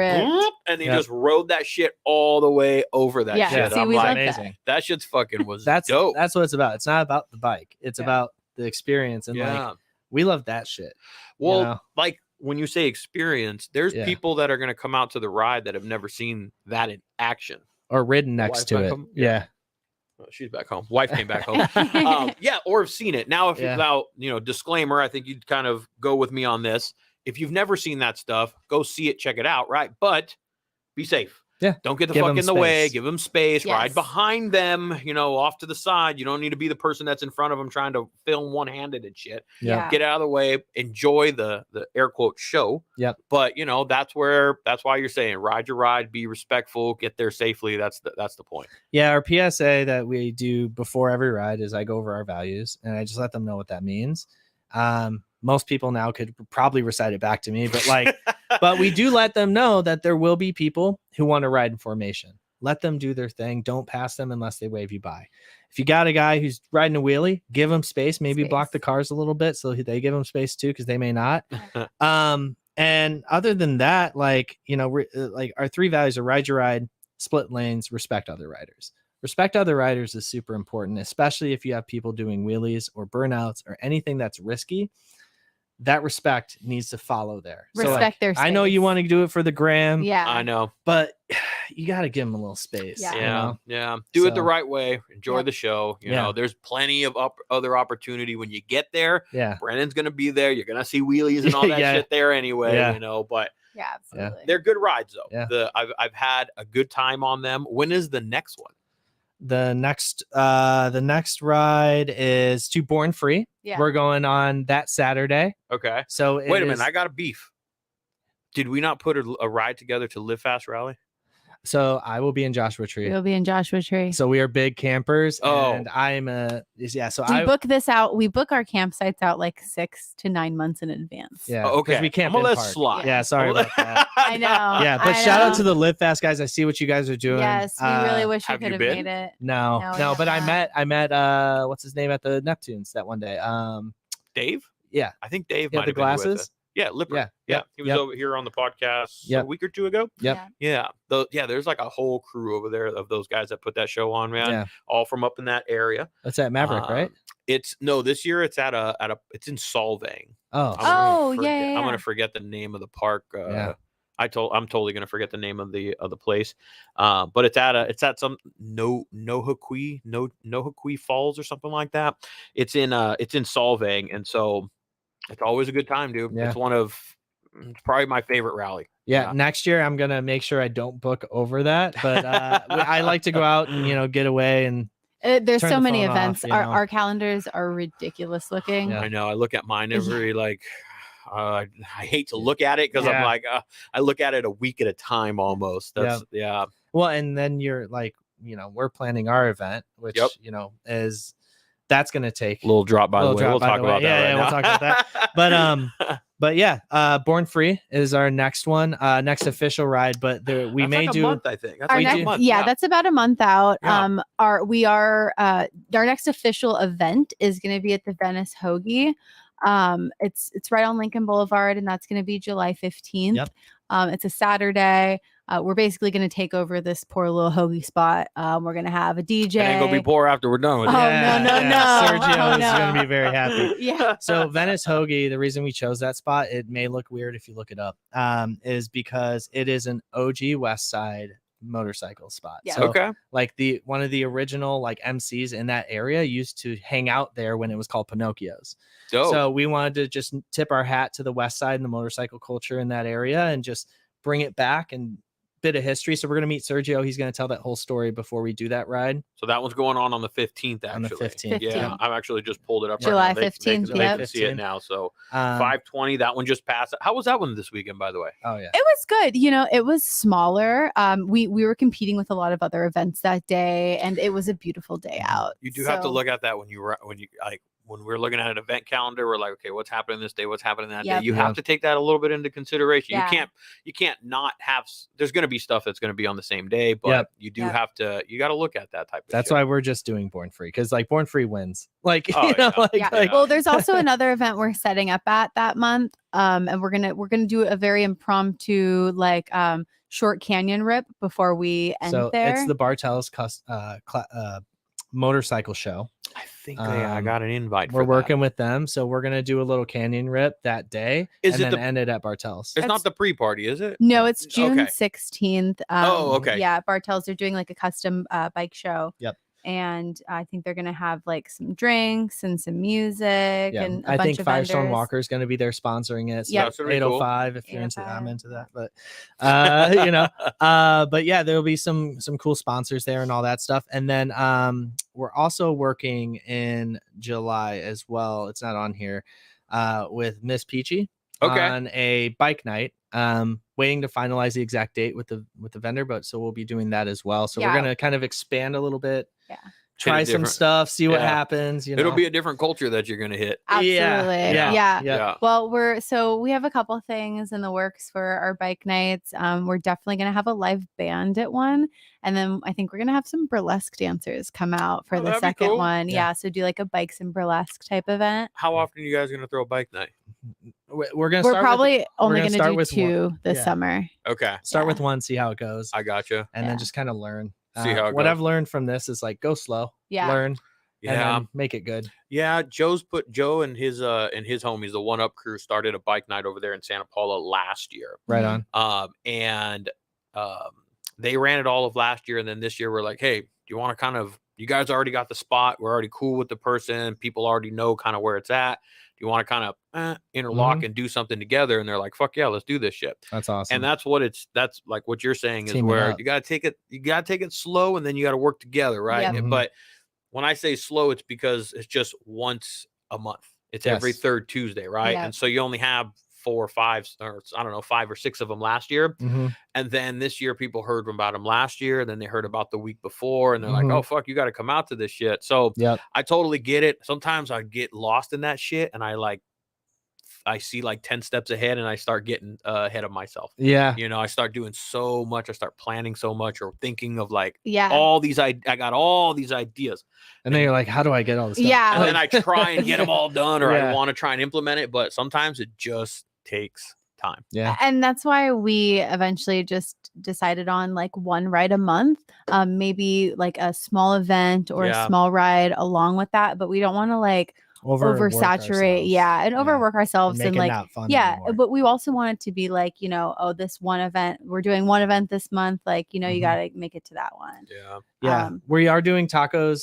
and he just rode that shit all the way over that shit. See, I'm like, amazing. That shit's fucking was dope. That's what it's about. It's not about the bike. It's about the experience. And like we love that shit. Well, like when you say experience, there's people that are going to come out to the ride that have never seen that in action. Or ridden next to it. Home? Yeah. Oh, she's back home. Wife came back home. Or have seen it. Now, if disclaimer, I think you'd kind of go with me on this. If you've never seen that stuff, go see it, check it out, right? But be safe. Yeah. Don't get the fuck in the way. Give them space. Yes. Ride behind them, off to the side. You don't need to be the person that's in front of them trying to film one-handed and shit. Yeah. Get out of the way. Enjoy the air quote show. Yep. But that's why you're saying ride your ride, be respectful, get there safely. That's the point. Yeah. Our PSA that we do before every ride is I go over our values and I just let them know what that means. Most people now could probably recite it back to me, but but we do let them know that there will be people who want to ride in formation. Let them do their thing. Don't pass them unless they wave you by. If you got a guy who's riding a wheelie, give them space, maybe block the cars a little bit so they give them space too, because they may not. And other than that, like our three values are ride your ride, split lanes, respect other riders. Respect other riders is super important, especially if you have people doing wheelies or burnouts or anything that's risky. That respect needs to follow there. Respect their space. I know you want to do it for the gram. Yeah. I know. But you got to give them a little space. Yeah. Yeah. Do it the right way. Enjoy the show. You know, there's plenty of other opportunity when you get there. Yeah. Brennan's going to be there. You're going to see wheelies and all that shit there anyway, but yeah, absolutely. They're good rides though. Yeah. I've had a good time on them. When is the next one? The next ride is to Born Free. Yeah. We're going on that Saturday. Okay. So wait a minute, I got a beef. Did we not put a ride together to Live Fast Rally? So I will be in Joshua Tree. We'll be in Joshua Tree. So we are big campers. Oh. And I'm So we book this out. We book our campsites out like 6 to 9 months in advance. Yeah. Oh, okay. We camp I'm gonna in let park. slide. Yeah. Sorry about that. I know. Yeah, but shout out to the Live Fast guys. I see what you guys are doing. Yes, we really wish we have you could have been? made it. No, No, we but have I met what's his name at the Neptunes that one day. Dave? Yeah. I think Dave He had might the have been with glasses? us. Yeah, Lipper. Yeah, Yeah. yep, He was yep. over here on the podcast Yep. a week or two ago. Yep. Yeah. There's like a whole crew over there of those guys that put that show on, man. Yeah. All from up in that area. That's at Maverick, right? This year it's at a it's in Solvang. Oh. I'm yeah. gonna forget the name of the park. Yeah. I'm totally gonna forget the name of the place. But it's at some Nohakui Falls or something like that. It's in Solvang, and so it's always a good time, dude. Yeah. It's probably my favorite rally. Yeah, next year I'm gonna make sure I don't book over that, but I like to go out and get away and. There's turn so the many phone events. off, Our calendars are ridiculous looking. Yeah. I know. I look at mine every I hate to look at it because I'm like I look at it a week at a time almost. That's yeah. Well, and then you're like, we're planning our event, which is that's gonna take A little drop by the way. We'll talk about that. Yeah, we'll talk about that. But yeah, Born Free is our next one, next official ride. But we may do a month, I think. That's our like next, a month. yeah, that's about a month out. Yeah. Our next official event is going to be at the Venice Hoagie. It's right on Lincoln Boulevard, and that's going to be July 15th. Yep. It's a Saturday. We're basically going to take over this poor little hoagie spot. We're going to have a DJ. It ain't gonna be poor after we're done with it. No. Sergio is no. going to be very happy. Yeah. So Venice Hoagie, the reason we chose that spot, it may look weird if you look it up, is because it is an OG Westside motorcycle spot. Yeah. So, Okay. like one of the original MCs in that area used to hang out there when it was called Pinocchio's. So we wanted to just tip our hat to the Westside and the motorcycle culture in that area and just bring it back and bit of history. So we're going to meet Sergio. He's going to tell that whole story before we do that ride. So that one's going on the 15th, actually. On the 15th. Yeah, I've actually just pulled it up. July right now. 15th, They yep. can see it now. So 520, that one just passed. How was that one this weekend, by the way? Oh yeah, It was good. It was smaller. We were competing with a lot of other events that day, and it was a beautiful day out. You do have to look at that when we're looking at an event calendar. We're like, okay, what's happening this day? What's happening that day? You have to take that a little bit into consideration. Yeah. You can't not have. There's going to be stuff that's going to be on the same day, but you do have to. You got to look at that type of. That's shit. why we're just doing Born Free, because Born Free wins. Well, there's also another event we're setting up at that month, and we're gonna do a very impromptu short canyon rip before we end there. It's the Bartels motorcycle show. I think I got an invite. We're working with them, so we're gonna do a little canyon rip that day, end it at Bartels. It's not the pre-party, is it? No, it's June 16th. Okay. Yeah, Bartels are doing a custom bike show. Yep. And I think they're gonna have some drinks and some music and I think of Firestone vendors. Walker is going to be there sponsoring it. So Yep. That's really cool. 805 if you're into that. I'm 805. into that, but but yeah, there'll be some cool sponsors there and all that stuff. And then we're also working in July as well. It's not on here with Miss Peachy on a bike night. Waiting to finalize the exact date with the vendor, but so we'll be doing that as well. So we're gonna kind of expand a little bit. Yeah. Try some stuff, see what happens. It'll be a different culture that you're gonna hit. Absolutely. Yeah. Well, we have a couple things in the works for our bike nights. We're definitely gonna have a live band at one, and then I think we're gonna have some burlesque dancers come out for the second cool. one. Yeah. So do a bikes and burlesque type event. How often are you guys gonna throw a bike night? We're gonna. We're probably only gonna start do with 2 one. this summer. Okay. Start with one, see how it goes. I gotcha. And then just kind of learn. See how it what goes. I've learned from this is go slow. Yeah. Learn. And Yeah. then make it good. Yeah. Joe and his homies, the One Up crew, started a bike night over there in Santa Paula last year. Right on. They ran it all of last year, and then this year we're like, hey, do you want to you guys already got the spot. We're already cool with the person. People already know kind of where it's at. Do you want to interlock and do something together? And they're like, fuck yeah, let's do this shit. That's awesome. And that's like what you're saying is Teaming where up. you got to take it slow, and then you got to work together. Right. Yep. But when I say slow, it's because it's just once a month. It's every third Tuesday, right? Yep. And so you only have 4 or 5, or I don't know, 5 or 6 of them last year. And then this year people heard about them last year, and then they heard about the week before, and they're like, oh fuck, you got to come out to this shit. So I totally get it. Sometimes I get lost in that shit, and I see like 10 steps ahead, and I start getting ahead of myself. Yeah. You know, I start doing so much. I start planning so much, or thinking of like all these, I got all these ideas. And then you're like, how do I get all this stuff? Yeah. And then I try and get them all done, or I want to try and implement it. But sometimes it just takes time. Yeah. And that's why we eventually just decided on like one ride a month, maybe like a small event or a small ride along with that. But we don't want to like oversaturate and overwork ourselves and like but we also want it to be like, you know, oh, this one event, we're doing one event this month, like, you know, you got to make it to that one. We are doing a Taco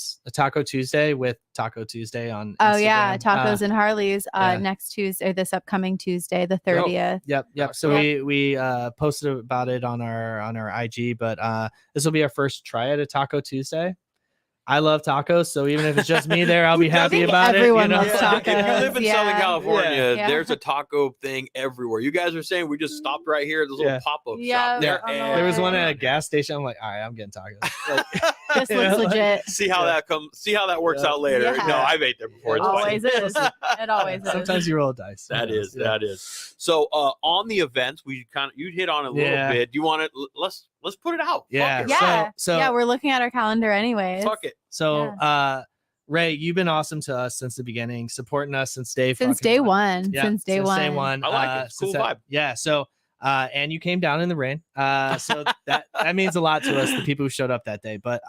Tuesday with Taco Tuesday on Instagram. Tacos and Harleys next Tuesday, this upcoming Tuesday, the 30th. Yep. So we posted about it on our IG, but this will be our first try at a Taco Tuesday. I love tacos, so even if it's just me there, I'll be happy about it. Everyone loves tacos. If you live in Southern California, there's a taco thing everywhere. You guys are saying we just stopped right here at this little pop-up shop. There was one at a gas station. I'm like, all right, I'm getting tacos. Like, this looks legit. See how that comes. See how that works out later. No, I've ate there before. It always is. It always is. Sometimes you roll dice. That is. So on the events, you hit on a little bit. Do you want to let's put it out? So we're looking at our calendar anyways. Fuck it. So Ray, you've been awesome to us since the beginning, supporting us since day one. Yeah, since day one. I like it. It's cool vibe. Yeah. So and you came down in the rain. So that means a lot to us, the people who showed up that day. But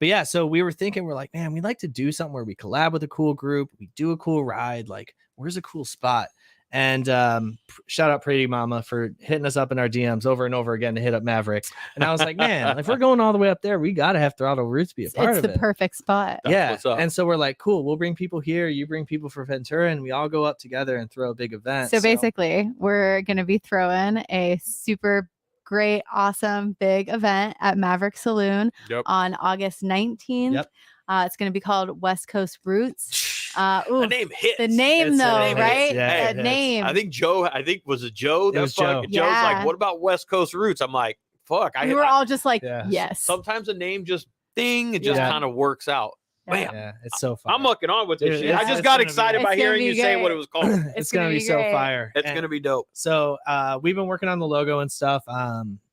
yeah, so we were thinking, we're like, man, we'd like to do something where we collab with a cool group, we do a cool ride, like where's a cool spot? And shout out Pretty Mama for hitting us up in our DMs over and over again to hit up Maverick. And I was like, man, if we're going all the way up there, we got to have Throttle Roots be a part of it. It's the perfect spot. That's what's up. And so we're like, cool, we'll bring people here. You bring people for Ventura, and we all go up together and throw a big event. So basically, we're going to be throwing a super great, awesome, big event at Maverick Saloon on August 19th. Yep. It's going to be called West Coast Roots. The name hits. The name, right? Yeah, the name. I think was it Joe? It was Joe. Joe's like, what about West Coast Roots? I'm like, fuck. We were all just like, yes. Sometimes a name just it just kind of works out. Man, it's so fun. I'm mucking on with this shit. I just got excited by hearing you say what it was called. It's gonna be so fire. It's gonna be dope. So we've been working on the logo and stuff.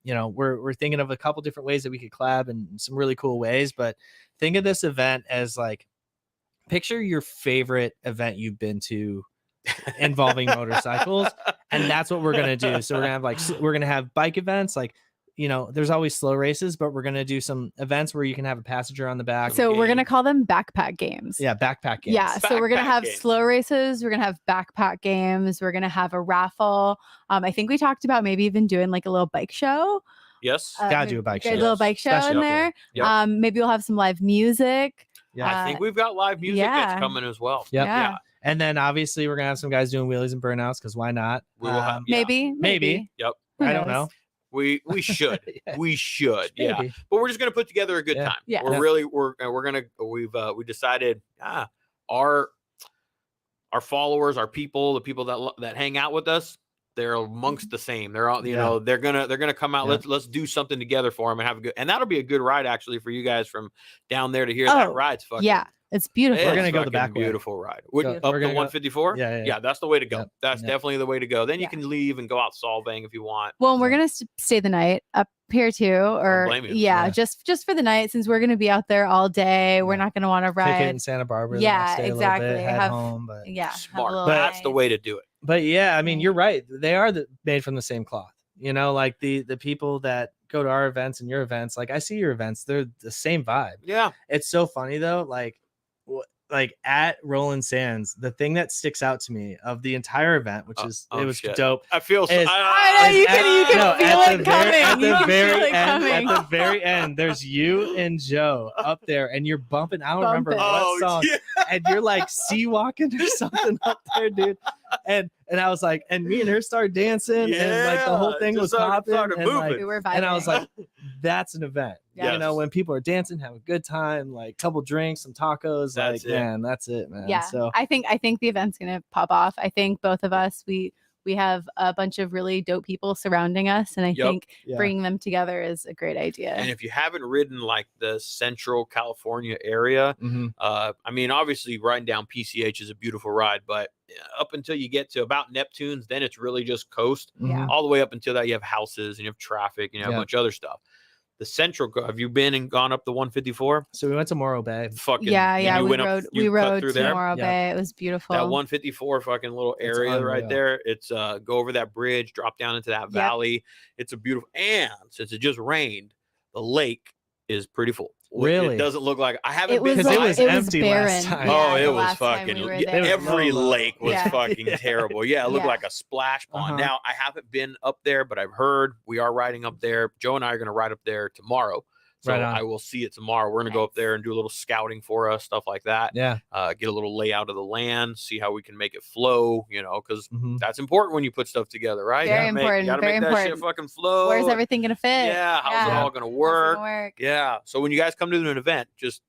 You know, we're thinking of a couple different ways that we could collab in some really cool ways, but think of this event as like, picture your favorite event you've been to involving motorcycles, and that's what we're gonna do. So we're gonna have bike events, like, you know, there's always slow races, but we're gonna do some events where you can have a passenger on the back. So we're gonna call them backpack games. Yeah, backpack games. Yeah, so we're gonna have slow races. We're gonna have backpack games. We're gonna have a raffle. I think we talked about maybe even doing like a little bike show. Yes, gotta do a bike show. A little bike show in there. Yep. Maybe we'll have some live music. Yeah, I think we've got live music that's coming as well. Yep. Yeah. And then obviously we're gonna have some guys doing wheelies and burnouts, because why not? We will have maybe. Yep. I don't know. We should. We should. Maybe. Yeah. But we're just gonna put together a good time. Yeah. We decided our followers, our people, the people that hang out with us, they're amongst the same. They're all, you know, they're gonna come out. Let's do something together for them and have a good, and that'll be a good ride actually for you guys from down there to hear that ride's fucking. Yeah, it's beautiful. We're gonna go the back way. Beautiful ride. Up to 154. Yeah, that's the way to go. That's definitely the way to go. Then you can leave and go out Solvang if you want. Well, we're gonna stay the night up here too, or just for the night, since we're gonna be out there all day. We're not gonna want to ride in Santa Barbara. Yeah, stay exactly. A little bit, head home, but smart. But that's the way to do it. But yeah, I mean, you're right. They are made from the same cloth. You know, like the people that go to our events and your events, like I see your events, they're the same vibe. Yeah. It's so funny though. Like at Roland Sands, the thing that sticks out to me of the entire event, which is it was dope. I feel so. I know you can feel it coming. At the very end, there's you and Joe up there, and you're bumping. I don't remember what song, and you're like sea walking or something up there, dude. And I was like, and me and her started dancing, and like the whole thing was popping, and, moving. We were vibing. And I was like, that's an event. Yeah. You know, when people are dancing, have a good time, like couple drinks, some tacos, That's it. man, that's it, man. Yeah. So I think the event's gonna pop off. I think both of us, we have a bunch of really dope people surrounding us, and I think bringing them together is a great idea. And if you haven't ridden like the Central California area, I mean, obviously riding down PCH is a beautiful ride, but up until you get to about Neptune's, then it's really just coast. Yeah. All the way up until that, you have houses and you have traffic and you have a bunch of other stuff. The Central, have you been and gone up the 154? So we went to Morro Bay. Fucking yeah, we rode through to there. Morro Bay. It was beautiful. That 154 fucking little area right there. It's go over that bridge, drop down into that valley. It's a beautiful, and since it just rained, the lake is pretty full. Really? It doesn't look like I haven't been. Because it was empty barren. last time. Oh, Yeah, it was fucking. Every lake was fucking terrible. Yeah, it looked like a splash pond. Now I haven't been up there, but I've heard we are riding up there. Joe and I are going to ride up there tomorrow. So I will see it tomorrow. We're going to go up there and do a little scouting for us, stuff like that. Yeah. Get a little layout of the land, see how we can make it flow, you know, because that's important when you put stuff together, right? Very important. You got to very make important. that shit fucking flow. Where's everything going to fit? Yeah. How's it all going to work? Yeah. So when you guys come to an event, just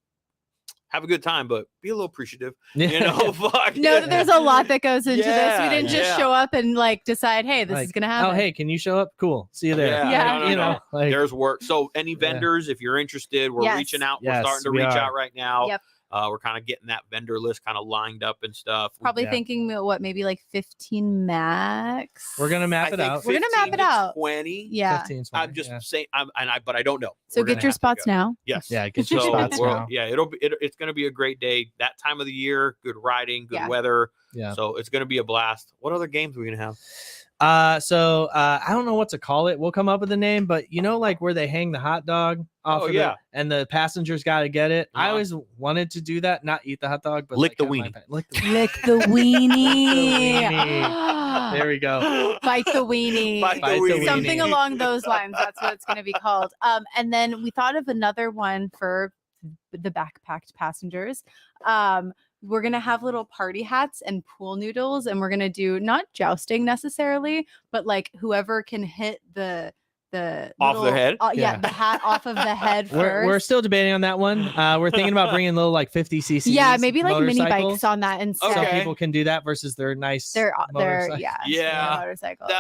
have a good time, but be a little appreciative. You know, fuck. Know that there's a lot that goes into this. We didn't just show up and like decide, hey, this is gonna happen. Oh, hey, can you show up? Cool. See you there. Yeah. You know, like, there's work. So any vendors, if you're interested, we're reaching out. We're starting to reach out right now. Yep. We're kind of getting that vendor list kind of lined up and stuff. Probably thinking what, maybe like 15 max. We're gonna map it out. We're gonna map it out. 20. Yeah. 15, 20, I'm just saying. But I don't know. So get your spots now. Yes. Yeah. Get your spots now. Yeah. It's gonna be a great day. That time of the year, good riding, good weather. Yeah. So it's gonna be a blast. What other games are we gonna have? So I don't know what to call it. We'll come up with a name, but you know, like where they hang the hot dog off of it, and the passengers got to get it. I always wanted to do that, not eat the hot dog, but lick the weenie. Lick the weenie. There we go. Bite the weenie. Bite the weenie. Something along those lines. That's what it's going to be called. And then we thought of another one for the backpacked passengers. We're going to have little party hats and pool noodles, and we're going to do not jousting necessarily, but like whoever can hit the off little, the head. The hat off of the head first. We're still debating on that one. We're thinking about bringing little like 50 cc. Yeah, maybe like mini bikes on that instead. So people can do that versus their nice. They're yeah. motorcycles.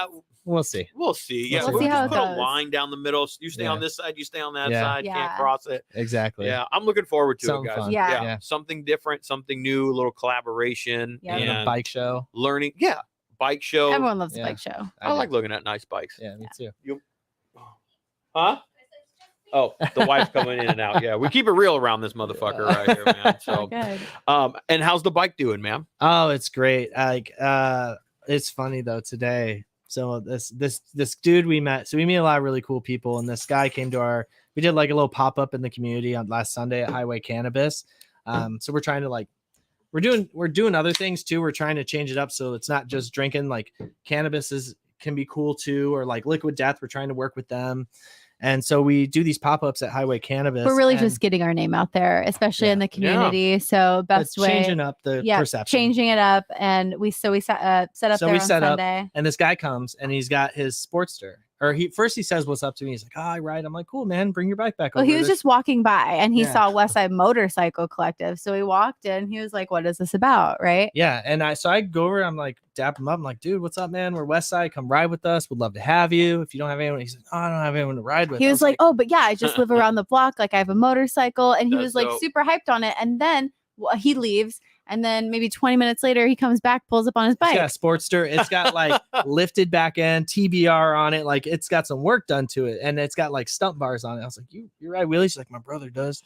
We'll see. We'll see. Yeah, we'll see how it put goes. a line down the middle. You stay on this side. You stay on that side. Yeah. Can't cross it. Exactly. Yeah, I'm looking forward to Something it, guys. fun. Yeah. Something different, something new, a little collaboration, and a bike show. Learning. Yeah, bike show. Everyone loves a bike show. I like looking at nice bikes. Yeah, me too. Huh? Oh, the wife's coming in and out. Yeah, we keep it real around this motherfucker right here, man. So, and how's the bike doing, ma'am? Oh, it's great. Like, it's funny though today. So this dude we met. So we meet a lot of really cool people, and this guy came to we did like a little pop up in the community on last Sunday at Highway Cannabis. So we're trying to we're doing other things too. We're trying to change it up so it's not just drinking. Like cannabis can be cool too, or like Liquid Death. We're trying to work with them. And so we do these pop-ups at Highway Cannabis. We're really just getting our name out there, especially in the community. Yeah. So best way changing up the perception, changing it up. And we set up there on Sunday. And this guy comes and he's got his Sportster. Or he says what's up to me. He's like, I ride. I'm like, cool, man. Bring your bike back. Well, he was just walking by and he saw Westside Motorcycle Collective. So he walked in. He was like, what is this about? Right. Yeah. And I go over. I'm like, dap him up. I'm like, dude, what's up, man? We're Westside. Come ride with us. Would love to have you. If you don't have anyone, he said, oh, I don't have anyone to ride with. He was like, oh, but yeah, I just live around the block. Like I have a motorcycle. And he was like super hyped on it. And then he leaves. And then maybe 20 minutes later, he comes back, pulls up on his bike. Yeah, Sportster. It's got like lifted back end, TBR on it. Like it's got some work done to it. And it's got like stump bars on it. I was like, you ride wheelies? She's like, my brother does.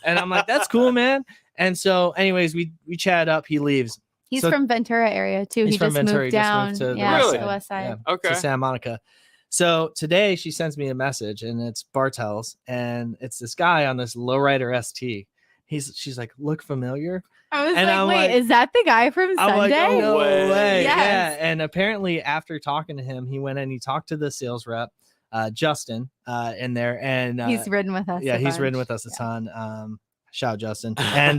And I'm like, that's cool, man. And so anyways, we chat up. He leaves. He's from Ventura area too. He just moved down. To the west side. Yeah, to Santa Monica. So today she sends me a message and it's Bartels. And it's this guy on this lowrider ST. She's like, look familiar. I was like, wait, is that the guy from Sunday? Like, oh, no way. Yes. Yeah. And apparently after talking to him, he went and he talked to the sales rep, Justin, in there. And he's ridden with us. Yeah, he's ridden with us a ton. Shout out Justin. And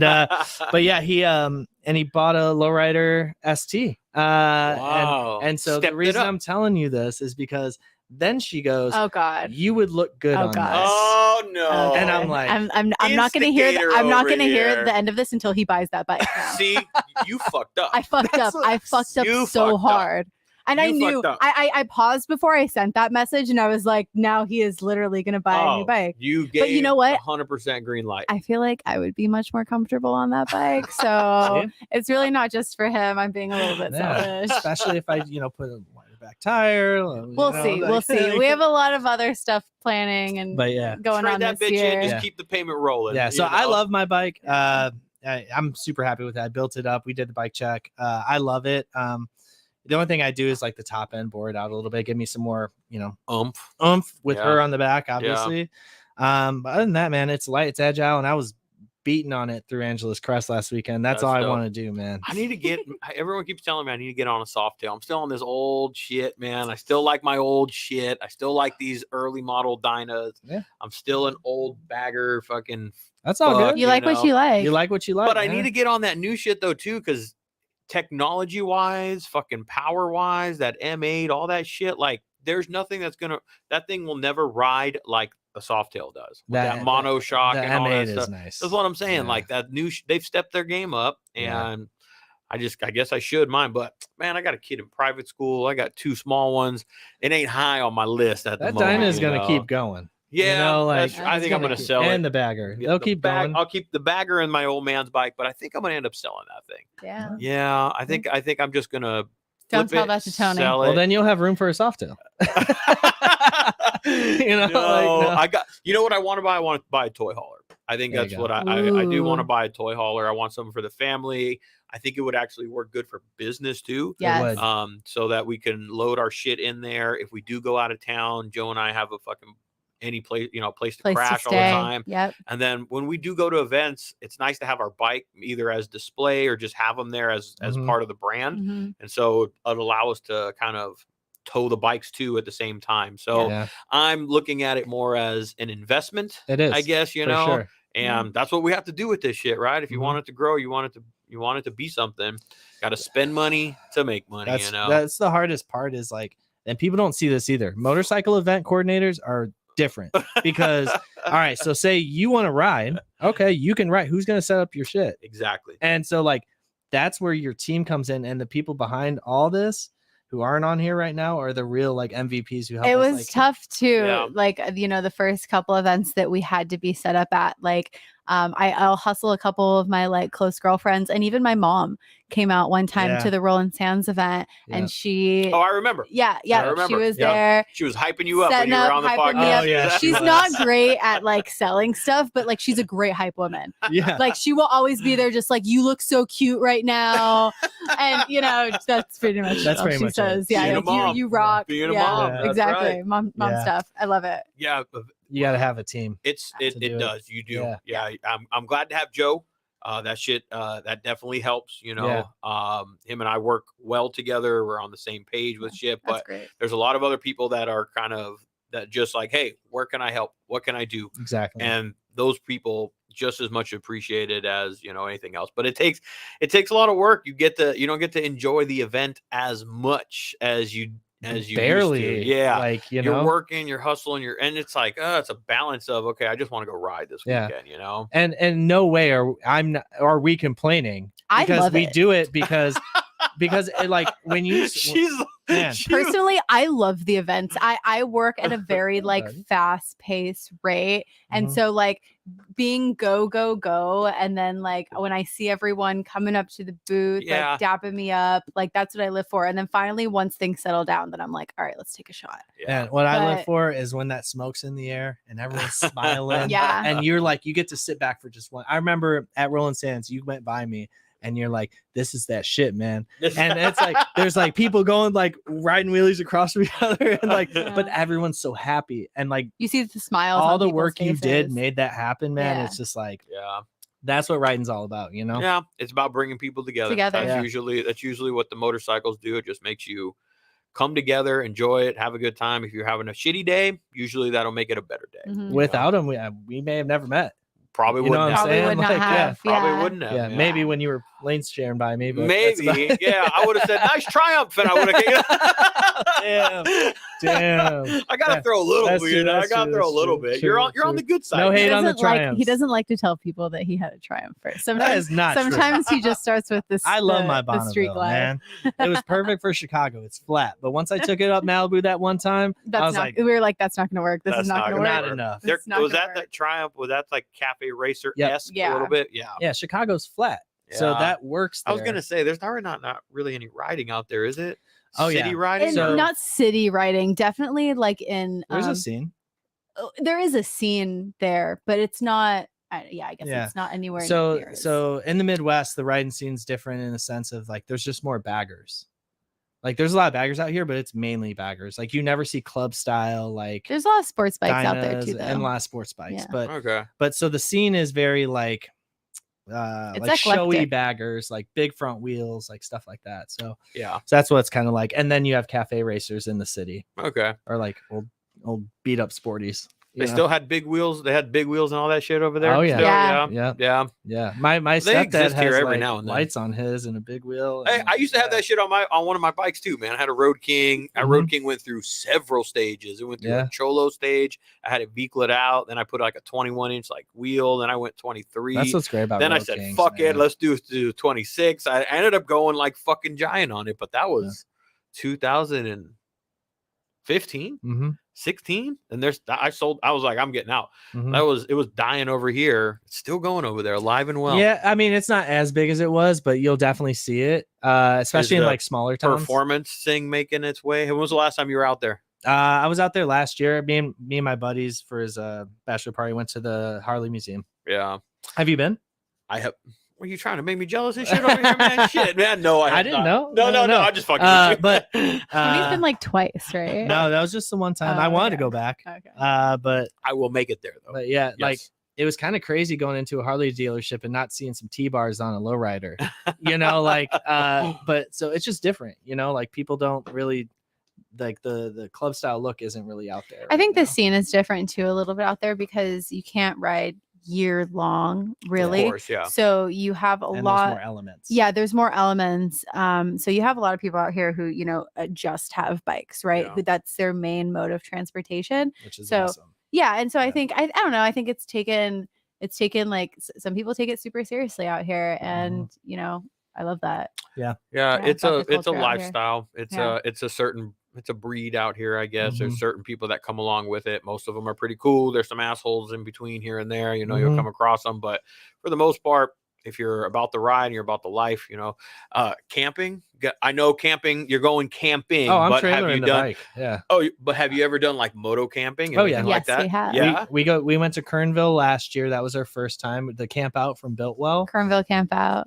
but yeah, he bought a lowrider ST. Wow. And so the reason I'm telling you this is because Then she goes, Oh God. you would look good Oh, on God. this. Oh no! Okay. And I'm like, I'm not gonna hear Instigator I'm not over gonna hear here. the end of this until he buys that bike now. See, you fucked up. I fucked up. I fucked up You so fucked up. hard. And I You knew fucked up. I paused before I sent that message and I was like, now he is literally gonna buy a new bike. You gave But you know what? 100% green light. I feel like I would be much more comfortable on that bike. So it's really not just for him. I'm being a little bit selfish. Especially if I, put a wider back tire. We'll see. We'll see. We have a lot of other stuff planning and going Trade on that this bitch year. in, just keep the payment rolling. Yeah, so I love my bike. I'm super happy with it. I built it up. We did the bike check. I love it. The only thing I do is like the top end, bore it out a little bit, give me some more, oomph with her on the back, obviously. But other than that, man, it's light, it's agile, and I was beating on it through Angela's Crest last weekend. That's all I want to do, man. I need to get. Everyone keeps telling me I need to get on a soft tail. I'm still on this old shit, man. I still like my old shit. I still like these early model Dynas. Yeah. I'm still an old bagger, fucking. That's all good. You like what you like. You like what you like. But I need to get on that new shit though too, because technology wise, fucking power wise, that M8, all that shit, like there's nothing that thing will never ride like a Softail does. That mono shock and all that stuff. Nice. That's what I'm saying. Like that they've stepped their game up, and I guess I should mine. But man, I got a kid in private school. I got 2 small ones. It ain't high on my list at the moment. That Dyna is gonna keep going. Yeah, I think I'm gonna sell it. And the bagger. They'll keep going. I'll keep the bagger and my old man's bike, but I think I'm gonna end up selling that thing. Yeah. Yeah, I think I'm just gonna don't tell that to Tony. Well, then you'll have room for a Softail. I got. You know what I want to buy? I want to buy a toy hauler. I think that's what I do want to buy a toy hauler. I want something for the family. I think it would actually work good for business too. Yes. So that we can load our shit in there. If we do go out of town, Joe and I have a fucking any place, place to crash all the time. Yep. And then when we do go to events, it's nice to have our bike either as display or just have them there as part of the brand. Mm-hmm. And so it'll allow us to kind of tow the bikes too at the same time. So I'm looking at it more as an investment. It is, I guess, sure. And that's what we have to do with this shit, right? If you want it to grow, you want it to be something. Got to spend money to make money. That's the hardest part is like, and people don't see this either. Motorcycle event coordinators are different because all right, so say you want to ride, okay, you can ride. Who's going to set up your shit? Exactly. And so like that's where your team comes in, and the people behind all this who aren't on here right now are the real like MVPs who help it us, was tough too. Like the first couple events that we had to be set up at, like I'll hustle a couple of my like close girlfriends, and even my mom came out one time to the Roland Sands event, and she. Oh, I remember. Yeah, I remember. She was there. She was hyping you up when you were on the podcast. Oh, yeah, she's not great at like selling stuff, but like she's a great hype woman. Yeah, like she will always be there, just like, you look so cute right now, and that's pretty much all she says. Yeah, like, you rock. Being a mom, exactly. Right. Mom stuff. I love it. Yeah. You got to have a team. It does. You do. Yeah. I'm glad to have Joe. That shit, that definitely helps, him and I work well together. We're on the same page with shit, but there's a lot of other people that are kind of that just like, hey, where can I help? What can I do? Exactly. And those people just as much appreciated as, anything else, but it takes a lot of work. You don't get to enjoy the event as much as you barely used to. Yeah, like you're working, you're hustling, and it's like it's a balance of, okay, I just want to go ride this weekend, and no way are we complaining, because we do it because like when you personally, I love the events. I work at a very like fast paced rate, and so like being go, and then like when I see everyone coming up to the booth, like dapping me up, like that's what I live for. And then finally, once things settle down, then I'm like, all right, let's take a shot. And what I live for is when that smoke's in the air and everyone's smiling. And you're like, you get to sit back for just one. I remember at Roland Sands, you went by me and you're like, this is that shit, man. And it's like, there's like people going like riding wheelies across from each other, and like, but everyone's so happy, and like you see the smiles. All the work you did made that happen, man. It's just like, that's what riding's all about, Yeah, it's about bringing people together. That's usually what the motorcycles do. It just makes you come together, enjoy it, have a good time. If you're having a shitty day, usually that'll make it a better day. Mm-hmm. Without them, we may have never met. Probably wouldn't have. Probably wouldn't have. Probably wouldn't have. Yeah, maybe when you were lanes sharing by me, but maybe. Yeah, I would have said nice Triumph, and I would Damn. have. I gotta throw a little bit. I gotta throw a little bit. You're on the good side. No hate on the He Triumphs. doesn't like to tell people that he had a Triumph first. That is not true. Sometimes he just starts with this. I love my the street Bonneville, glide. man. It was perfect for Chicago. It's flat, but once I took it up Malibu that one time, I was like, we were like, that's not going to work. This is not going to work. not enough. Was that Triumph? Was that like Cafe Racer-esque a little bit? Yeah. Yeah, Chicago's flat. Yeah. So that works there. I was going to say, there's not really any riding out there, is it? Oh, city riding? Not city riding. Definitely like in... There's a scene. There is a scene there, but it's not... I guess it's not anywhere near. So in the Midwest, the riding scene's different in the sense of like there's just more baggers. Like there's a lot of baggers out here, but it's mainly baggers. Like you never see club style. Like there's a lot of sports bikes out there too, though. And a lot of sports bikes. Yeah. But so the scene is very like showy baggers, like big front wheels, like stuff like that. So so that's what it's kind of like. And then you have cafe racers in the city. Okay. Or like old beat up sporties. They still had big wheels. They had big wheels and all that shit over there. Oh yeah, yeah. My stepdad has every like now and then. lights on his and a big wheel. Hey, I used to have that shit on one of my bikes too, man. I had a Road King. A Road King went through several stages. It went through a Cholo stage. I had it V-clit out. Then I put like a 21-inch like wheel. Then I went 23. That's what's great about. Then Road I said, Kings, "Fuck man. it, let's do 26." I ended up going like fucking giant on it, but that was 2015. 16, and I was like, I'm getting out. It was dying over here. It's still going over there, alive and well. Yeah, I mean, it's not as big as it was, but you'll definitely see it, especially in like smaller towns. Performance thing making its way. When was the last time you were out there? I was out there last year. Me and my buddies for his bachelor party went to the Harley Museum. Yeah. have you been? I have. Were you trying to make me jealous and shit over here, man? Shit, man. No, I didn't know. No. I just fucking. But he's been like twice, right? No, that was just the one time. I wanted to go back. Okay. But I will make it there though. But yeah, like it was kind of crazy going into a Harley dealership and not seeing some T-bars on a lowrider. But so it's just different, like people don't really like the club style look isn't really out there. I think the scene is different too a little bit out there because you can't ride year long, really. Of course, yeah. So you have a lot more elements. Yeah, there's more elements. So you have a lot of people out here who, just have bikes, right? Yeah. Who that's their main mode of transportation. Which is awesome. Yeah, and so I think I don't know. I think it's taken like some people take it super seriously out here, and I love that. Yeah. It's a lifestyle. It's a breed out here, I guess. There's certain people that come along with it. Most of them are pretty cool. There's some assholes in between here and there. You'll come across them, but for the most part, if you're about the ride and you're about the life, camping. I know camping. You're going camping. Oh, I'm but have trailering you the done? bike. Yeah. Oh, but have you ever done like moto camping? Oh yeah, like that. We have. Yeah. We went to Kernville last year. That was our first time. The camp out from Biltwell. Kernville camp out.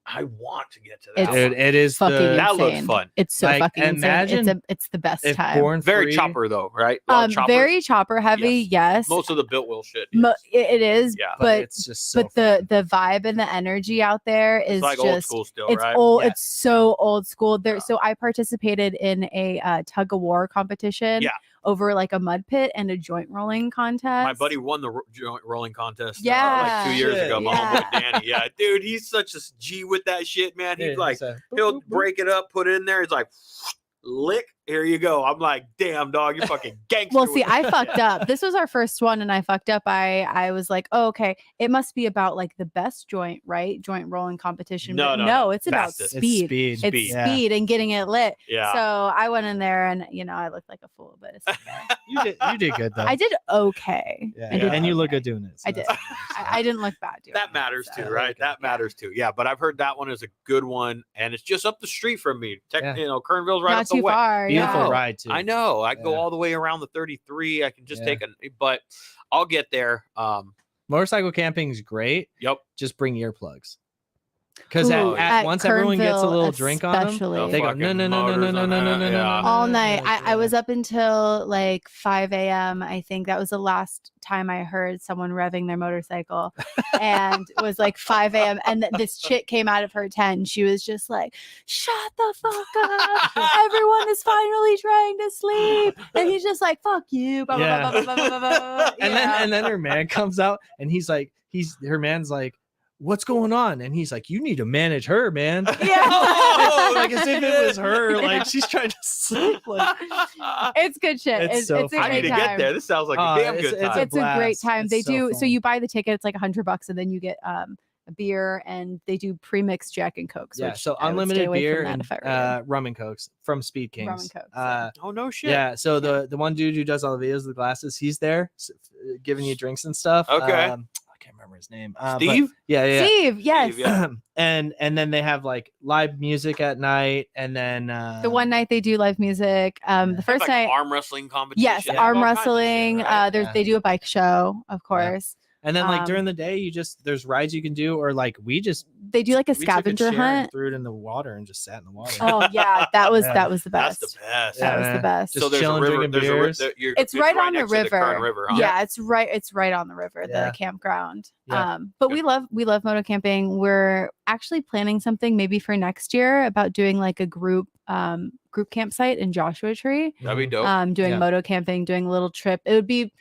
I want to get to that. Dude, it is that looks fun. It's so fucking insane. It's the best time. Very chopper though, right? Very chopper heavy. Yes. Most of the Biltwell shit. It is. Yeah. But it's just so the vibe and the energy out there is like just old school still, it's right? old. Yeah. It's so old school. There. So I participated in a tug of war competition. Yeah. Over like a mud pit and a joint rolling contest. My buddy won the joint rolling contest like 2 years ago. My homeboy Danny. Yeah, dude, he's such a G with that shit, man. He's he'll break it up, put it in there. He's like, lick. Here you go. I'm like, damn, dog, you're fucking gangster. Well, see, I fucked up. This was our first one, and I fucked up. I was like, oh, okay, it must be about like the best joint, right? Joint rolling competition. No, it's about speed. It's speed and getting it lit. Yeah. So I went in there, and I looked like a fool, but it's okay. You did good though. I did okay. Yeah. And you look good doing it. So I did. I didn't look bad doing that. Matters too, right? That matters too. Yeah, but I've heard that one is a good one, and it's just up the street from me. Kernville's right Not up the too way. far. Beautiful ride too. I know. I go all the way around the 33. I can just take but I'll get there. Motorcycle camping is great. Yep. Just bring earplugs. Because once everyone gets a little drink on them, they go no. All night. I was up until like 5 a.m. I think that was the last time I heard someone revving their motorcycle, and it was like 5 a.m. And this chick came out of her tent. She was just like, "Shut the fuck up! Everyone is finally trying to sleep," and he's just like, "Fuck you!" Blah, blah, blah, blah, blah, blah, blah. And then her man comes out, and her man's like, what's going on? And he's like, you need to manage her, man. Yeah. Like as if it was her, like she's trying to sleep. Like, it's good shit. It's so it's a I great need to time. get there. This sounds like a damn good time. It's a great blast. time. It's They so do. So fun. you buy the ticket. It's like $100, and then you get a beer, and they do pre-mixed Jack and Cokes. Yeah, which so I would stay unlimited away beer from that and if I were you. rum and cokes from Speed Kings. Rum and Cokes, yeah. Oh no shit. Yeah, so the one dude who does all the videos with the glasses, he's there giving you drinks and stuff. Okay. I can't remember his name. Steve? Yeah. Steve, yes. Steve, yeah. and then they have like live music at night, and then The one night they do live music. The first Like night, arm wrestling competition. yes, They have arm all kinds of shit, wrestling. right? They do a bike show, of course. and then like during the day, there's rides you can do, or like They do like a we took scavenger chair and hunt. threw it in the water and just sat in the water. Oh yeah, that was the That's best. the best. That was Yeah. the best. Just So there's a chilling, river. drinking There's beers. It's right on the next to river. current river, huh? Yeah, it's right on the river, Yeah. the campground. Yeah. But we love moto camping. We're actually planning something maybe for next year about doing like a group campsite in Joshua Tree. That'd be dope. Doing Yeah. moto camping, doing a little trip. It would be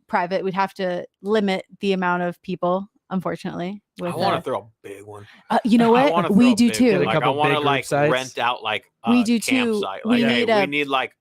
private. We'd have to limit the amount of people, unfortunately. I want to throw a big one. You know I wanna what? We throw a do big too. one. A Like, couple I want big to group like sites. rent out like We do too. campsite. We Like, hey, need a- we need like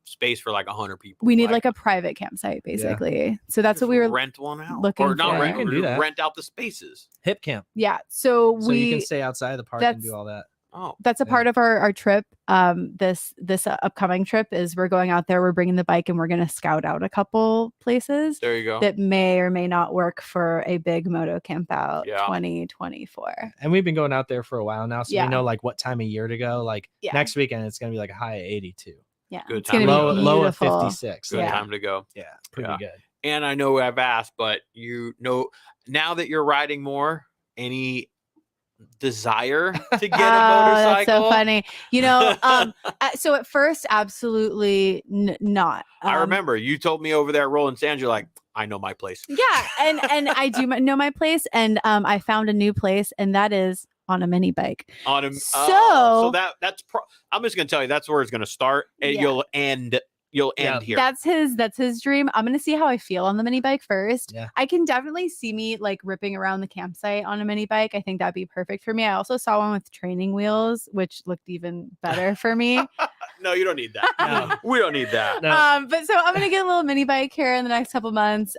space for like 100 people. We need like a private campsite, basically. So that's what we were. rent one out, looking or not for. rent. You can do that. Rent out the spaces. Hip camp, Yeah. So so you can stay outside the park and that's- do all that. Oh, that's a Yeah. part of our trip. This upcoming trip is we're going out there. We're bringing the bike, and we're going to scout out a couple places there you go. that may or may not work for a big moto camp out Yeah. 2024. And we've been going out there for a while now, so Yeah. we know like what time of year to go. Like Yeah. next weekend, it's gonna be like a high of 82, Yeah, Good it's gonna time. be low of beautiful. 56. Good Yeah. time to go. Yeah, pretty Yeah. good. And I know I've asked, but you know, now that you're riding more, any desire to get a motorcycle? That's so funny. You know, so at first, absolutely not. I remember you told me over there at Rolling Sands, you're like, I know my place. Yeah, and I do know my place, and I found a new place, and that is on a mini bike. On him. So- that's I'm just gonna tell you that's where it's gonna start, and Yeah. you'll end Yeah. here. That's his dream. I'm gonna see how I feel on the mini bike first. Yeah. I can definitely see me like ripping around the campsite on a mini bike. I think that'd be perfect for me. I also saw one with training wheels, which looked even better for me. No, you don't need that. No. We don't need that. No. But so I'm gonna get a little mini bike here in the next couple months.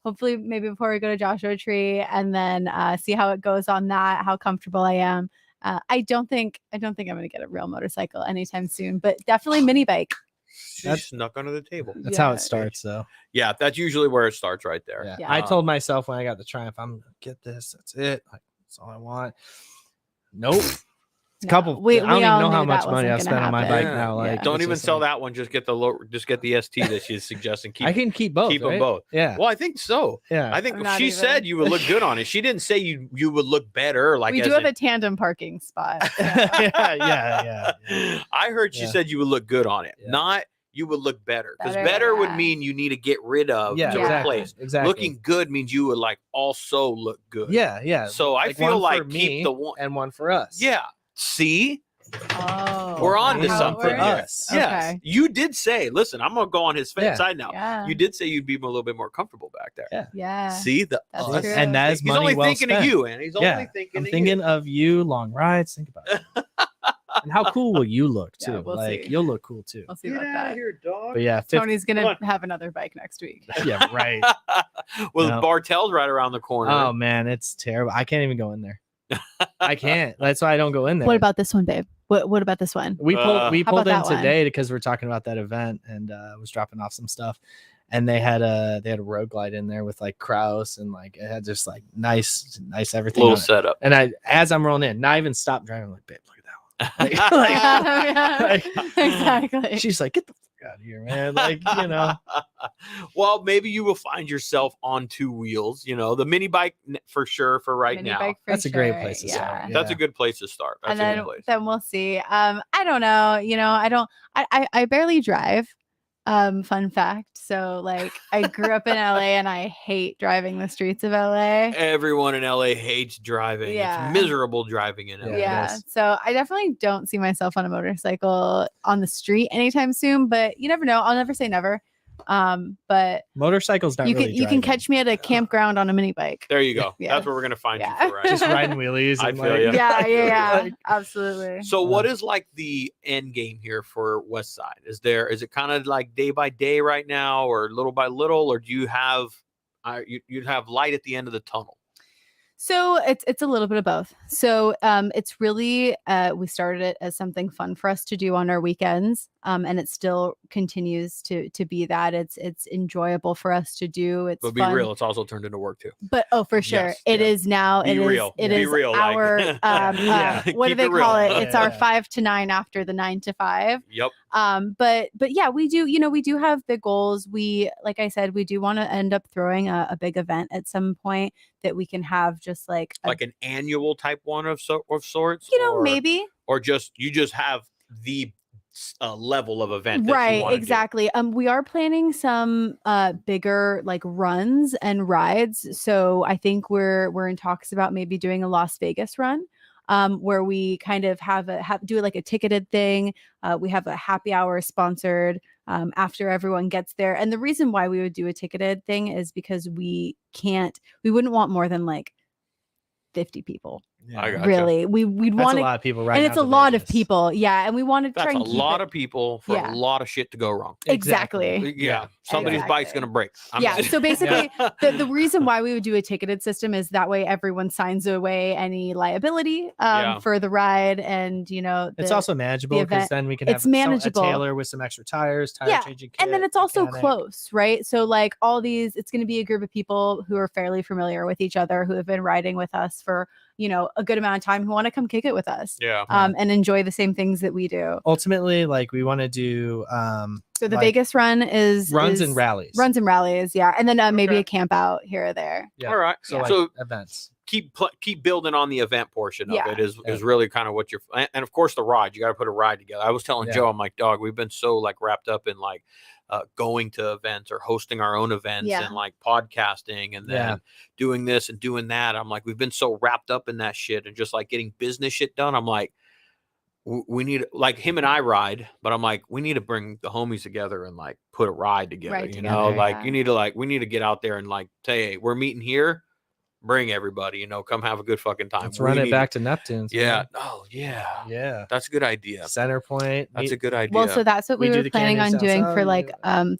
Hopefully maybe before we go to Joshua Tree, and then see how it goes on that, how comfortable I am. I don't think I'm gonna get a real motorcycle anytime soon, but definitely mini bike. That's snuck under the table. That's how Yeah. it starts, though. Yeah, that's usually where it starts right there. Yeah. Yeah. I told myself when I got the Triumph, I'm gonna get this. That's it. Like, that's all I want. Nope. It's a No, couple. we I don't even all know how knew much that money I wasn't spent on my gonna bike happen. now. Like, Yeah. Don't it's even just sell like- that one. Just get the ST that she's suggesting. I can keep both. keep them right? both. Yeah. Well, I think so. Yeah. I think I'm not she even- said you would look good on it. She didn't say you would look better. Like We as do have in- a tandem parking spot. yeah. I heard she Yeah. said you would look good on it, Yeah. not you would look better. Because Better, better would yeah. mean you need to get rid of Yeah. to Yeah. replace. Exactly. Looking good means you would like also look good. Yeah. Yeah. So I Like, feel one like for keep me the one. and one for us. Yeah. See, Oh, we're on to how it something. for works? here. us. Yes, Okay. you did say. Listen, I'm gonna go on his Yeah. side now. Yeah. You did say you'd be a little bit more comfortable back there. Yeah. Yeah. See the That's us. true. And that is He's money only well thinking spent. of you, and he's Yeah. only thinking. I'm of thinking you. of you, long rides. Think about it. And how cool will you look Yeah, too? we'll like see. you'll look cool too. We'll see about that. here, dog. But yeah, 50, Tony's Come gonna have another bike next week. yeah, right. Well, No. Bartell's right around the corner. Oh man, it's terrible. I can't even go in there. I can't. That's why I don't go in there. What about this one, babe? What about this one? we pulled How pulled about in that one? today because we're talking about that event and was dropping off some stuff, and they had a road glide in there with like Kraus and like it had just like nice everything. little on it. setup. And as I'm rolling in, not even stop driving, I'm like, babe, look at that one. Exactly. She's like, get the fuck out of here, man. Like, you know. Well, maybe you will find yourself on two wheels. You know, the mini bike for sure for right Mini now. bike for That's a great sure, place to yeah. start. That's a Yeah. good place to start. That's And a then, good place. then we'll see. I don't know. You know, I barely drive. Fun fact. So like I grew up in LA and I hate driving the streets of LA. Everyone in LA hates driving. Yeah. It's miserable driving in LA. Yeah. Yeah. Yes. So I definitely don't see myself on a motorcycle on the street anytime soon, but you never know. I'll never say never. But motorcycles not you really can you can catch me at a campground on a mini bike. There you go. Yeah. That's where we're gonna find you Yeah. for right. just riding wheelies. I And feel like, ya. Yeah, Like, absolutely. So what is like the end game here for Westside? Is it kind of like day by day right now, or little by little, or do you have you'd have light at the end of the tunnel? So it's a little bit of both. So it's really we started it as something fun for us to do on our weekends, and it still continues to be that. It's enjoyable for us to do. It's But be fun. real, it's also turned into work too. But for sure, Yes, it is now. Be It is. real. It Be is real, our. like- Yeah. What do Keep they it real. call it? It's our Yeah. 5 to 9 after the 9 to 5. Yep. But yeah, we do. We do have big goals. We, like I said, we do want to end up throwing a big event at some point that we can have just like Like an annual type one of sorts. or, maybe. or you just have the level of event that you Right, wanna do. exactly. We are planning some bigger like runs and rides. So I think we're in talks about maybe doing a Las Vegas run. Where we kind of do like a ticketed thing. We have a happy hour sponsored after everyone gets there. And the reason why we would do a ticketed thing is because we wouldn't want more than like 50 people. I gotcha. Really, we'd That's want a lot of people, right? and it's a lot of people. Yeah, and we want to try That's and a keep lot it. of people for Yeah. a lot of shit to go wrong. Exactly. Yeah. Somebody's bike's Exactly. gonna break. Yeah. So basically, the reason why we would do a ticketed system is that way everyone signs away any liability for the ride, and it's also manageable because event. then we can It's have manageable. a Taylor with some extra tires, tire changing kit, and then it's also mechanic. close, right? So like all these, it's going to be a group of people who are fairly familiar with each other, who have been riding with us for a good amount of time, who want to come kick it with us, and enjoy the same things that we do. Ultimately, like we want to do so the Vegas run is runs and rallies, yeah, and then maybe a camp out here or there. Yeah. All right. So, So events. keep building on the event portion of Yeah. it is really kind of what you're, and of course the ride, you got to put a ride together. I was telling Joe, I'm like, dog, we've been so like wrapped up in like going to events or hosting our own events and like podcasting and then doing this and doing that. I'm like, we've been so wrapped up in that shit and just like getting business shit done. I'm like, we need, like, him and I ride, but I'm like, we need to bring the homies together and like put a ride together, like you need to like, we need to get out there and like say, hey, we're meeting here, bring everybody, come have a good fucking time. Let's run it back to Neptune's. Yeah. Man. Oh yeah. Yeah. That's a good idea. Center Point. That's a good idea. Well, so that's what we do were the planning on canyons doing outside, for like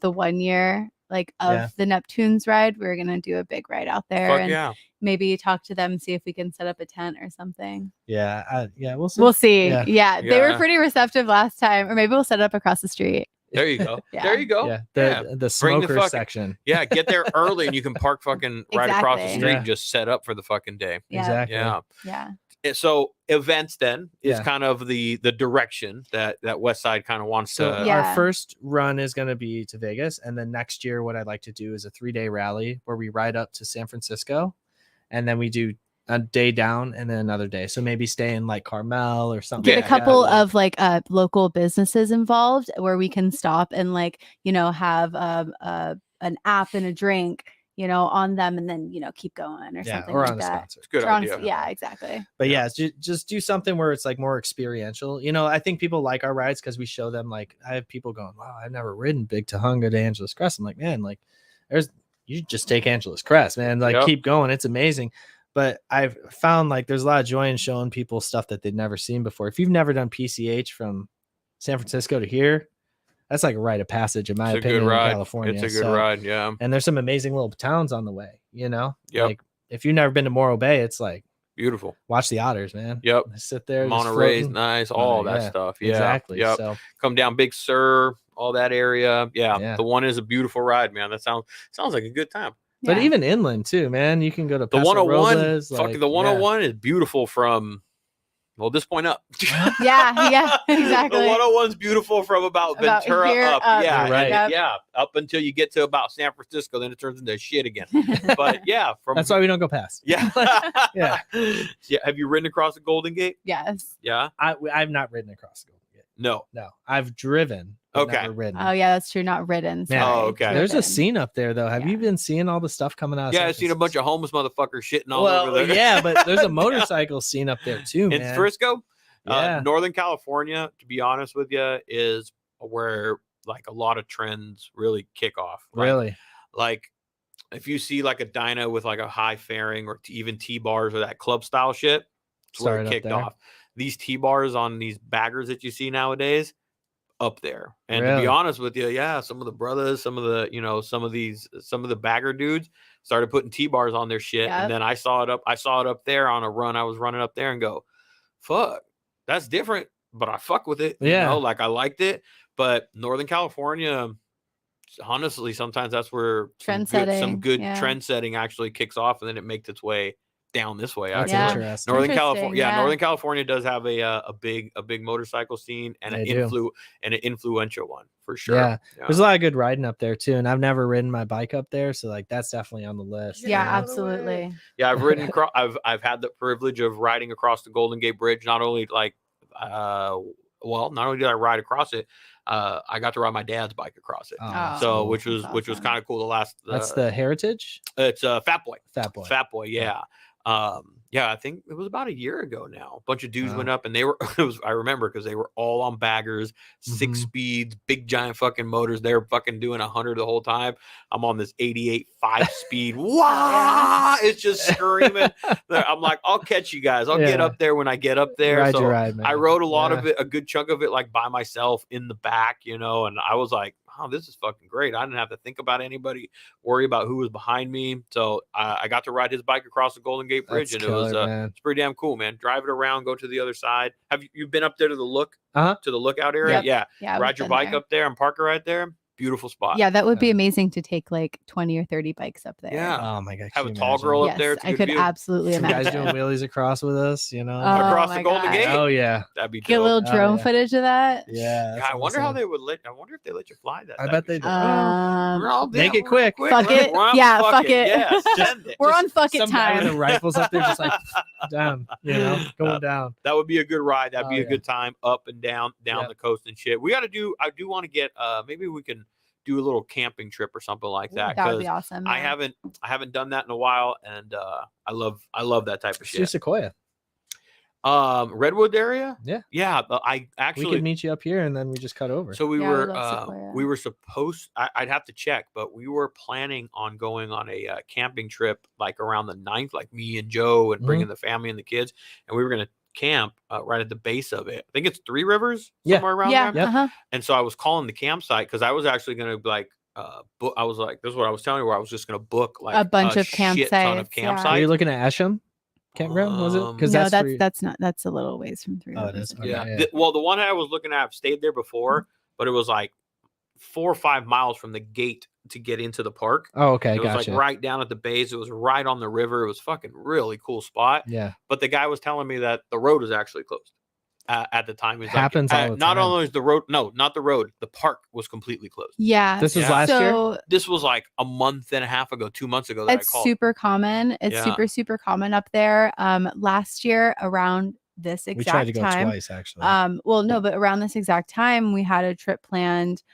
the 1 year like of the Neptunes ride. We were gonna do a big ride out there. Fuck and yeah. maybe talk to them, see if we can set up a tent or something. Yeah. We'll see. We'll see. Yeah. Yeah. They were pretty receptive last time, or maybe we'll set it up across the street. There you go. Yeah. There you go. Yeah. Yeah. The Bring the smoker fucking- section. Yeah, get there early and you can park fucking right across the Exactly. street Yeah. and just set up for the fucking day. Yeah. Exactly. Yeah. Yeah. So events then is Yeah. kind of the direction that Westside kind of wants So to. Yeah. our first run is going to be to Vegas, and then next year, what I'd like to do is a 3-day rally where we ride up to San Francisco, and then we do a day down and then another day. So maybe stay in like Carmel or something. Get a couple of like local businesses involved where we can stop and like have an app and a drink on them, and then keep going or something or like on the that. sponsor. It's a good Or on- idea. yeah, exactly. But yeah, just do something where it's like more experiential. I think people like our rides because we show them, like, I have people going, wow, I've never ridden Big Tahunga to Angeles Crest. I'm like, man, like you just take Angeles Crest, man. Like keep going. It's amazing. But I've found like there's a lot of joy in showing people stuff that they've never seen before. If you've never done PCH from San Francisco to here, that's like a rite of passage in my It's a opinion good ride. in California. It's a good ride. Yeah. And there's some amazing little towns on the way, Yep. Like if you've never been to Morro Bay, it's like Beautiful. watch the otters, man. Yep. Sit there. just Monterey's floating. nice. All that stuff. Yeah. Exactly. Yep. So Come down Big Sur, all that area. Yeah. Yeah. The one is a beautiful ride, man. That sounds like a good time. but Yeah. even inland too, man. You can go to The Paso 101, Robles, fucking the 101 is beautiful from this point up. yeah, exactly. The 101's beautiful from about Ventura here up. up. Yeah, Right. and up until you get to about San Francisco, then it turns into shit again. But yeah, that's why we don't go past. yeah. Yeah. Yeah. Have you ridden across the Golden Gate? Yes. Yeah. I've not ridden across the Golden Gate. No. I've driven. But Okay. never ridden. Oh yeah, that's true. Not ridden. Man, Sorry. Oh, okay. There's a Driven. scene up there though. Have Yeah. you been seeing all the stuff coming out? Of Yeah, San I've seen a bunch of homeless motherfuckers shitting all Well, over there. yeah, but there's a motorcycle scene up there too, In man. Frisco, Yeah. Northern California, to be honest with you, is where like a lot of trends really kick off. Really? Like if you see like a dyno with like a high fairing or even T-bars or that club style shit, it's where it kicked off. These T-bars on these baggers that you see nowadays, up there. And to be honest with you, yeah, some of the brothers, some of the, you know, some of the bagger dudes started putting T-bars on their shit. And then I saw it up there on a run. I was running up there and go, fuck, that's different, but I fuck with it. You know, like I liked it. But Northern California, honestly, sometimes that's where some good trend setting actually kicks off, and then it makes its way down this way. That's interesting. Northern California, Northern California does have a big motorcycle scene and an influential one for sure. Yeah, there's a lot of good riding up there too, and I've never ridden my bike up there, so like that's definitely on the list. Yeah, absolutely. Yeah, I've ridden. I've had the privilege of riding across the Golden Gate Bridge. Not only like, not only did I ride across it, I got to ride my dad's bike across it. Which was kind of cool. That's the Heritage. It's Fat Boy. Fat Boy. Yeah. I think it was about a year ago now. A bunch of dudes went up, and they were. I remember because they were all on baggers, 6 speeds, big giant fucking motors. They were fucking doing 100 the whole time. I'm on this 88 5-speed. Wow! It's just screaming. I'm like, I'll catch you guys. I'll get up there when I get up there. Ride your ride, man. I rode a lot of it, a good chunk of it, like by myself in the back, you know. And I was like, oh, this is fucking great. I didn't have to think about anybody, worry about who was behind me. So I got to ride his bike across the Golden Gate Bridge. That's and it was it's pretty damn cool, man. Drive it around, go to the other side. Have you been up there to the lookout area? Yep. Yeah. Ride your bike up there and park it right there. Beautiful spot. Yeah, that would be amazing to take like 20 or 30 bikes up there. Yeah. Oh my god. Have a tall girl up there. I could absolutely imagine. Guys doing wheelies across with us, you know, across the Golden Gate. Oh yeah, that'd be dope. Get a little drone footage of that. Yeah. I wonder how they would I wonder if they let you fly that. I bet they do. Make it quick. Fuck it. Yeah, fuck it. Yeah, send it. We're on fuck it Some guy time. with the rifles up there, just like down, you know, going down. That would be a good ride. That'd be a good time up and down the coast and shit. I do want to get. Maybe we can do a little camping trip or something like that. That would be awesome. I haven't done that in a while, and I love that type of shit. Do Sequoia. Redwood area. Yeah. I actually we could meet you up here, and then we just cut over. So we were supposed. I'd have to check, but we were planning on going on a camping trip like around the 9th, like me and Joe, and bringing the family and the kids, and we were gonna camp right at the base of it. I think it's 3 Rivers, somewhere around there. And so I was calling the campsite because I was actually gonna like book. I was like, this is what I was telling you, where I was just gonna book like a bunch of shit ton of campsites. Are you looking at Esham campground? Was it? Because that's a little ways from 3 Rivers. It is. Okay, yeah. Well, the one I was looking at, I've stayed there before, but it was like 4 or 5 miles from the gate to get into the park. Oh, okay. It was like right down at the base. It was right on the river. It was fucking really cool spot. Yeah. But the guy was telling me that the road was actually closed at the time. It happens all the time. Not only is the road, not the road, the park was completely closed. Yeah. This was last year? This was like a month and a half ago, 2 months ago. It's super common. It's super common up there. Last year around this exact time. We tried to go twice, actually. Well, no, but around this exact time, we had a trip planned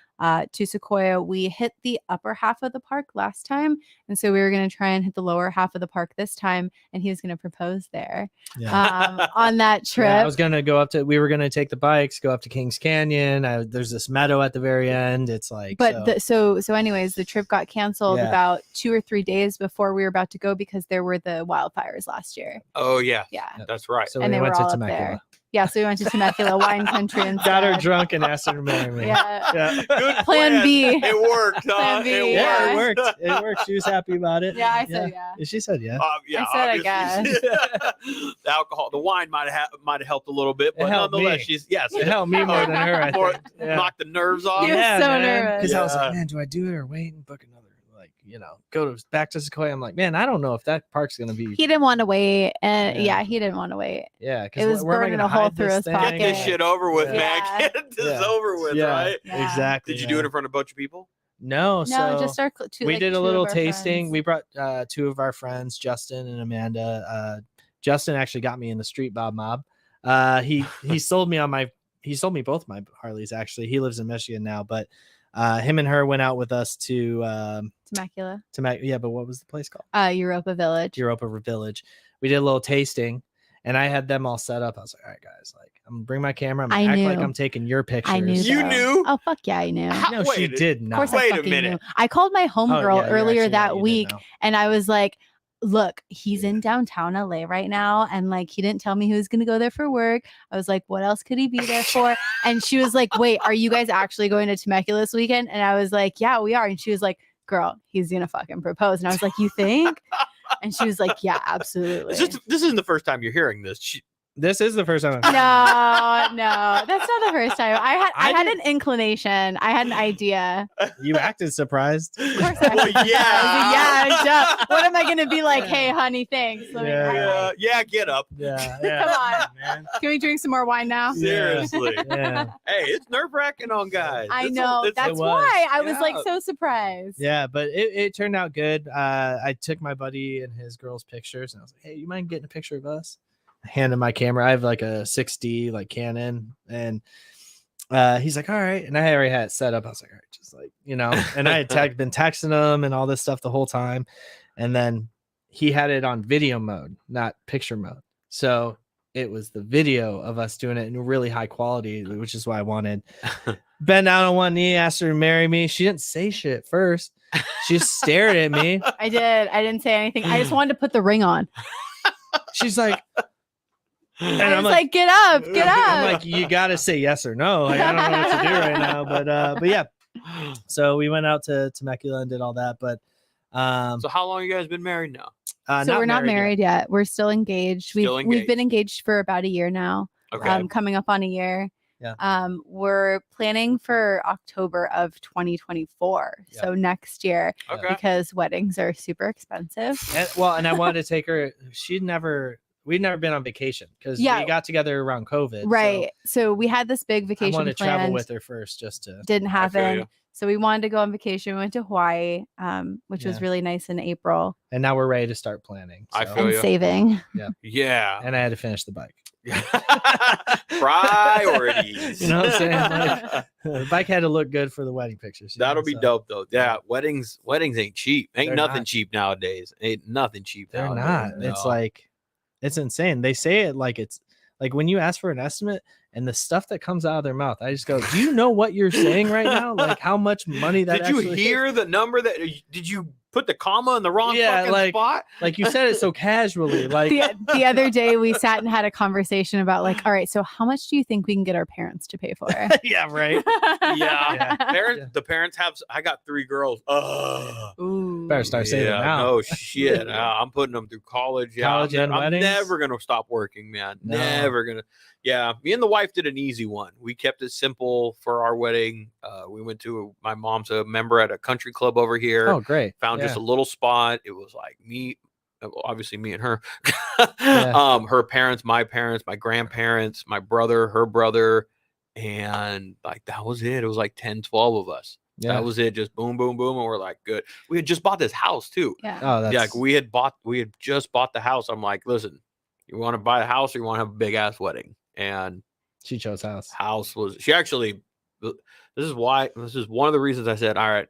to Sequoia. We hit the upper half of the park last time, and so we were going to try and hit the lower half of the park this time, and he was going to propose there on that trip. I was going to go up we were going to take the bikes, go up to Kings Canyon. There's this meadow at the very end. It's like, but so anyways, the trip got canceled about 2 or 3 days before we were about to go because there were the wildfires last year. Oh yeah, that's right. So we went to Temecula. Yeah, so we went to Temecula wine country and got her drunk and asked her to marry me. Yeah. Good plan B. It worked. Plan B, it worked. It worked. She was happy about it. Yeah, I said yeah. She said yeah. I said I guess. The alcohol, the wine might have helped a little bit, but nonetheless, it helped me more than her. I think. Knocked the nerves off. He was so nervous. Because I was like, man, do I do it or wait and book another? Go back to Sequoia. I'm like, man, I don't know if that park's gonna be. He didn't want to wait, and he didn't want to wait. Yeah, because it was burning a hole through his pocket. Get this shit over with, man. Get this over with, right? Yeah. Exactly. Did you do it in front of a bunch of people? No, just our two. We did a little tasting. Friends. We brought 2 of our friends, Justin and Amanda. Justin actually got me in the Street Bob Mob. He sold me both my Harleys. Actually, he lives in Michigan now, but. Him and her went out with us to Temecula. Yeah, but what was the place called? Europa Village. We did a little tasting, And I had them all set up. I was like, all right, guys, like I'm gonna bring my camera. I'm gonna I act knew. like I'm taking your pictures. I knew. You though. knew? Oh fuck yeah, I knew. No, she did not. Of course, Wait I a fucking minute. knew. I called my homegirl earlier that week, and I was like, "Look, he's in downtown LA right now, and like he didn't tell me he was gonna go there for work." I was like, "What else could he be there for?" And she was like, "Wait, are you guys actually going to Temecula this weekend?" And I was like, "Yeah, we are." And she was like, "Girl, he's gonna fucking propose." And I was like, "You think?" And she was like, "Yeah, absolutely." This isn't the first time you're hearing this. This is the first time. No, that's not the first time. I had an inclination. I had an idea. You acted surprised. Of course I Well, yeah. yeah. What am I gonna be like? Hey, honey, thanks. Let me Get up. Yeah. Come on. man. Can we drink some more wine now? Seriously. Yeah. Hey, it's nerve-wracking on guys. I know. That's why I was like so surprised. Yeah, but it turned out good. I took my buddy and his girl's pictures, and I was like, "Hey, you mind getting a picture of us?" I handed my camera. I have like a 6D like Canon, and he's like, "All right." And I already had it set up. I was like, "All right, just like And I had been texting him and all this stuff the whole time, and then he had it on video mode, not picture mode. So it was the video of us doing it in really high quality, which is why I wanted. Bend down on one knee, asked her to marry me. She didn't say shit first. She just stared at me. I did. I didn't say anything. I just wanted to put the ring on. She's like, and I'm like, get up. I'm like, you gotta say yes or no. Like, I don't know what to do right now, but yeah. So we went out to Temecula and did all that. But so how long you guys been married now? So we're not married yet. We're still engaged. We've been engaged for about a year now. Okay. Coming up on a year. Yeah. We're planning for October of 2024. Yeah. So next year, because weddings are super expensive. And I wanted to take her. We'd never been on vacation because we got together around COVID. Right. So we had this big vacation. I wanted to planned. travel with her first, just to. Didn't happen. So we wanted to go on vacation. We went to Hawaii, which was really nice in April. And now we're ready to start planning. I feel you. Saving. Yeah. Yeah. And I had to finish the bike. Priorities. You know what I'm saying? Like, the bike had to look good for the wedding pictures. That'll be dope though. Yeah, weddings ain't cheap. Ain't nothing not. Cheap nowadays. Ain't nothing cheap. They're nowadays. not. No. It's like, it's insane. They say it like it's like when you ask for an estimate and the stuff that comes out of their mouth, I just go, do you know what you're saying right now? Like how much money that did you hear the number that did you put the comma in the wrong fucking spot? Like you said it so casually. Like the other day we sat and had a conversation about like, all right, so how much do you think we can get our parents to pay for? Yeah, right. Yeah. The parents have. I got 3 girls. Ooh. Better start saving now. No shit. I'm putting them through college. Yeah, I'm never gonna stop working, man. No. Never gonna. Yeah, me and the wife did an easy one. We kept it simple for our wedding. We went to my mom's a member at a country club over here. Oh, great. Found just a little spot. It was like me, obviously me and her, her parents, my grandparents, my brother, her brother. And like, that was it. It was like 10, 12 of us. Yeah. That was it. Just boom, boom, boom. And we're like, good. We had just bought this house too. Yeah. Oh, that's... Yeah, like we had just bought the house. I'm like, listen, you want to buy a house or you want to have a big ass wedding? And she chose house. She actually, this is one of the reasons I said, all right,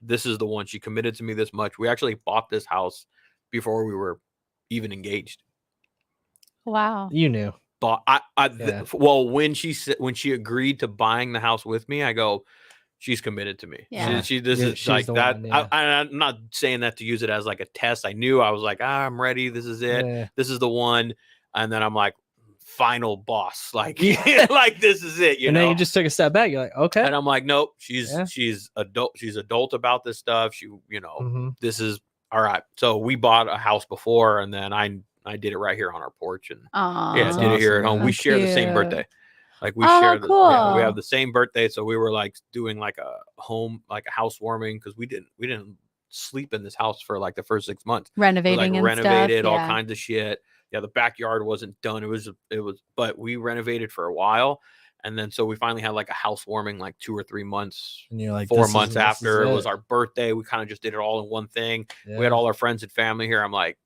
this is the one. She committed to me this much. We actually bought this house before we were even engaged. Wow. You knew. But when she agreed to buying the house with me, I go, she's committed to me. Yeah. She's like that. One, yeah. I'm not saying that to use it as like a test. I knew I was like, I'm ready. This is it. Yeah. This is the one. And then I'm like, final boss, like like this is it, you know. Then you just took a step back. You're like, okay. And I'm like, nope, she's adult. She's adult about this stuff. She, this is all right. So we bought a house before, and then I did it right here on our porch, and did it here at home. We share the same birthday. Like we share we have the same birthday, so we were like doing like a housewarming because we didn't sleep in this house for like the first 6 months. Renovated all kinds of shit. Yeah, the backyard wasn't done. It was, but we renovated for a while. And then, so we finally had like a housewarming, like 2 or 3 months, and you're like 4 months after it was our birthday. We kind of just did it all in one thing. Yeah. We had all our friends and family here. I'm like,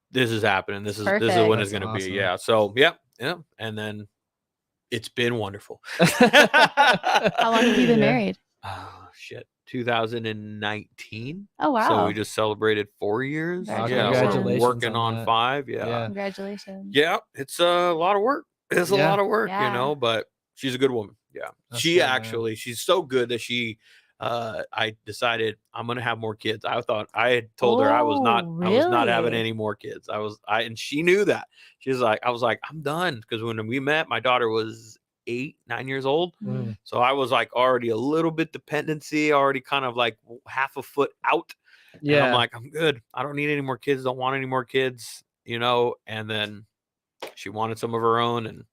this is happening. This is when it's going to be. Yeah. So, yeah. And then it's been wonderful. How long have you been married? Oh, shit. 2019. Oh wow. So we just celebrated 4 years. Oh, Yeah, congratulations we're working on that. 5. Yeah. Congratulations. Yeah, it's a lot of work. It's a lot of work, you Yeah. know, but she's a good woman. Yeah. That's She good, actually, man. she's so good that I decided I'm going to have more kids. I thought I had told her I was not having really? any more kids. And she knew that. She was like, I was like, I'm done. Because when we met, my daughter was 8, 9 years old. Mm. So I was like already a little bit dependency, already kind of like half a foot out. Yeah. And I'm like, I'm good. I don't need any more kids. Don't want any more kids, you know? And then she wanted some of her own and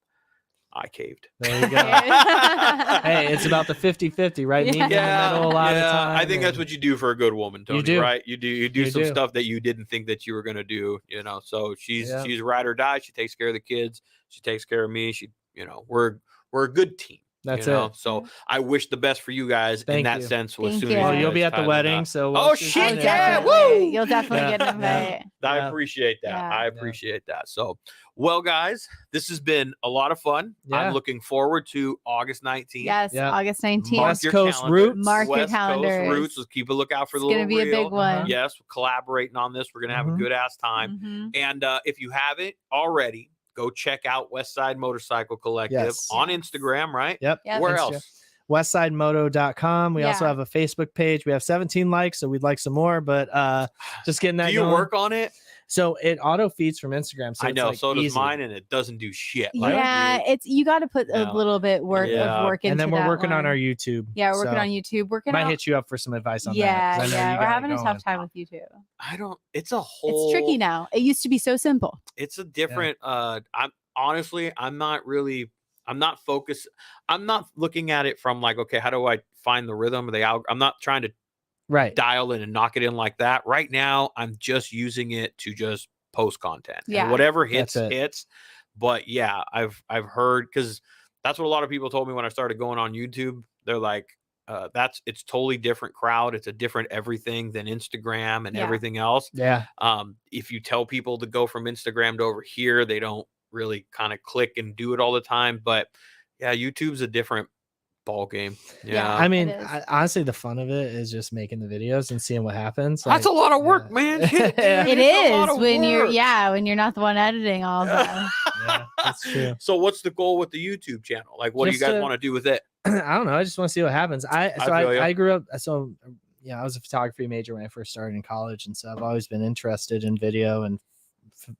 I caved. There you go. Hey, it's about the 50-50, right? Meeting in the middle a lot of time. I think that's what you do for a good woman, Tony. You do. Right? You do some stuff that you didn't think that you were gonna do, you know. So she's ride or die. She takes care of the kids. She takes care of me. We're a good team. That's it. So I wish the best for you guys in that sense. As soon as you'll be at the wedding. So oh shit! Yeah, woo! You'll definitely get an invite. I appreciate that. Yeah. I appreciate that. So, well, guys, this has been a lot of fun. Yeah. I'm looking forward to August 19th. Yes, August 19th. West Coast Roots. Mark your West calendars. Coast Roots. Let's keep a lookout for the It's little gonna be a big one. Yes, we're collaborating on this. We're gonna have a good ass time. And if you haven't already, go check out Westside Motorcycle Collective on Instagram, right? Yep. Where else? westsidemoto.com. We also have a Facebook page. We have 17 likes, so we'd like some more, but just getting that Do you going. work on it? So it auto feeds from Instagram. So I know, it's like so does easy. mine, and it doesn't do shit. You got to put a little bit of work into and then we're working on one. our YouTube. Yeah, we're working on YouTube. Might hit you up for some advice on that. Yeah, we're having a tough time with YouTube. It's a whole. It's tricky now. It used to be so simple. It's a different. I'm not focused. I'm not looking at it from like, okay, how do I find the rhythm of the algorithm? I'm not trying to dial in and knock it in like that. Right now, I'm just using it to just post content. Yeah. And whatever hits. But yeah, I've heard, because that's what a lot of people told me when I started going on YouTube. They're like, it's totally different crowd. It's a different everything than Instagram and everything else. Yeah. If you tell people to go from Instagram to over here, they don't really kind of click and do it all the time. But yeah, YouTube's a different ball game. Yeah. I mean, honestly, the fun of it is just making the videos and seeing what happens. That's a lot of work, man. Shit, it is when you're not the one editing all of them. Yeah, that's true. So what's the goal with the YouTube channel? Like, what do you guys want to do with it? I don't know. I just want to see what happens. I grew up. So I was a photography major when I first started in college. And so I've always been interested in video and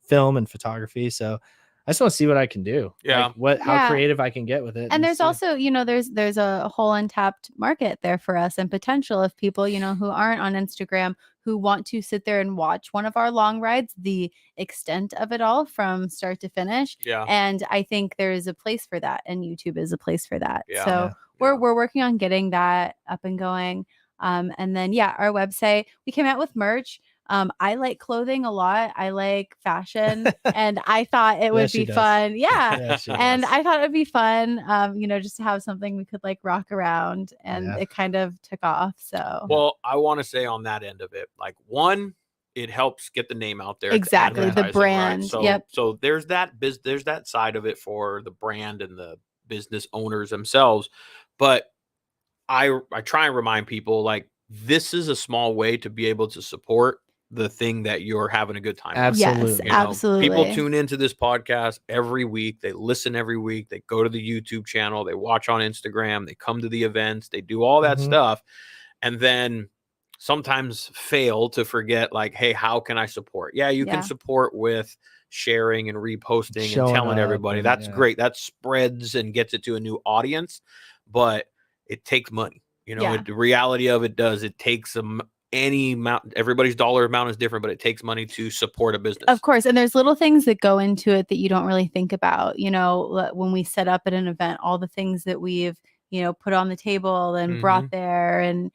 film and photography. So I just want to see what I can do. Yeah. Like how creative I can get with it. And there's also, there's a whole untapped market there for us and potential of people, who aren't on Instagram, who want to sit there and watch one of our long rides, the extent of it all from start to finish. Yeah. And I think there is a place for that, and YouTube is a place for that. Yeah. So we're working on getting that up and going. And then, our website, we came out with merch. I like clothing a lot. I like fashion, and I thought it would be fun. Yeah. And I thought it would be fun, just to have something we could like rock around, and it kind of took off. So, well, I want to say on that end of it, like, one, it helps get the name out there. Exactly. The brand. Right? So, yep. So there's that side of it for the brand and the business owners themselves. But I try and remind people, like, this is a small way to be able to support the thing that you're having a good time. Absolutely. Yes, absolutely. People tune into this podcast every week. They listen every week. They go to the YouTube channel. They watch on Instagram. They come to the events. They do all that stuff. And then sometimes fail to forget, like, hey, how can I support? Yeah, you can support with sharing and reposting and telling everybody. That's great. That spreads and gets it to a new audience. But it takes money. The reality of it takes any amount. Everybody's dollar amount is different, but it takes money to support a business. Of course. And there's little things that go into it that you don't really think about. When we set up at an event, all the things that we've, put on the table and brought there, and,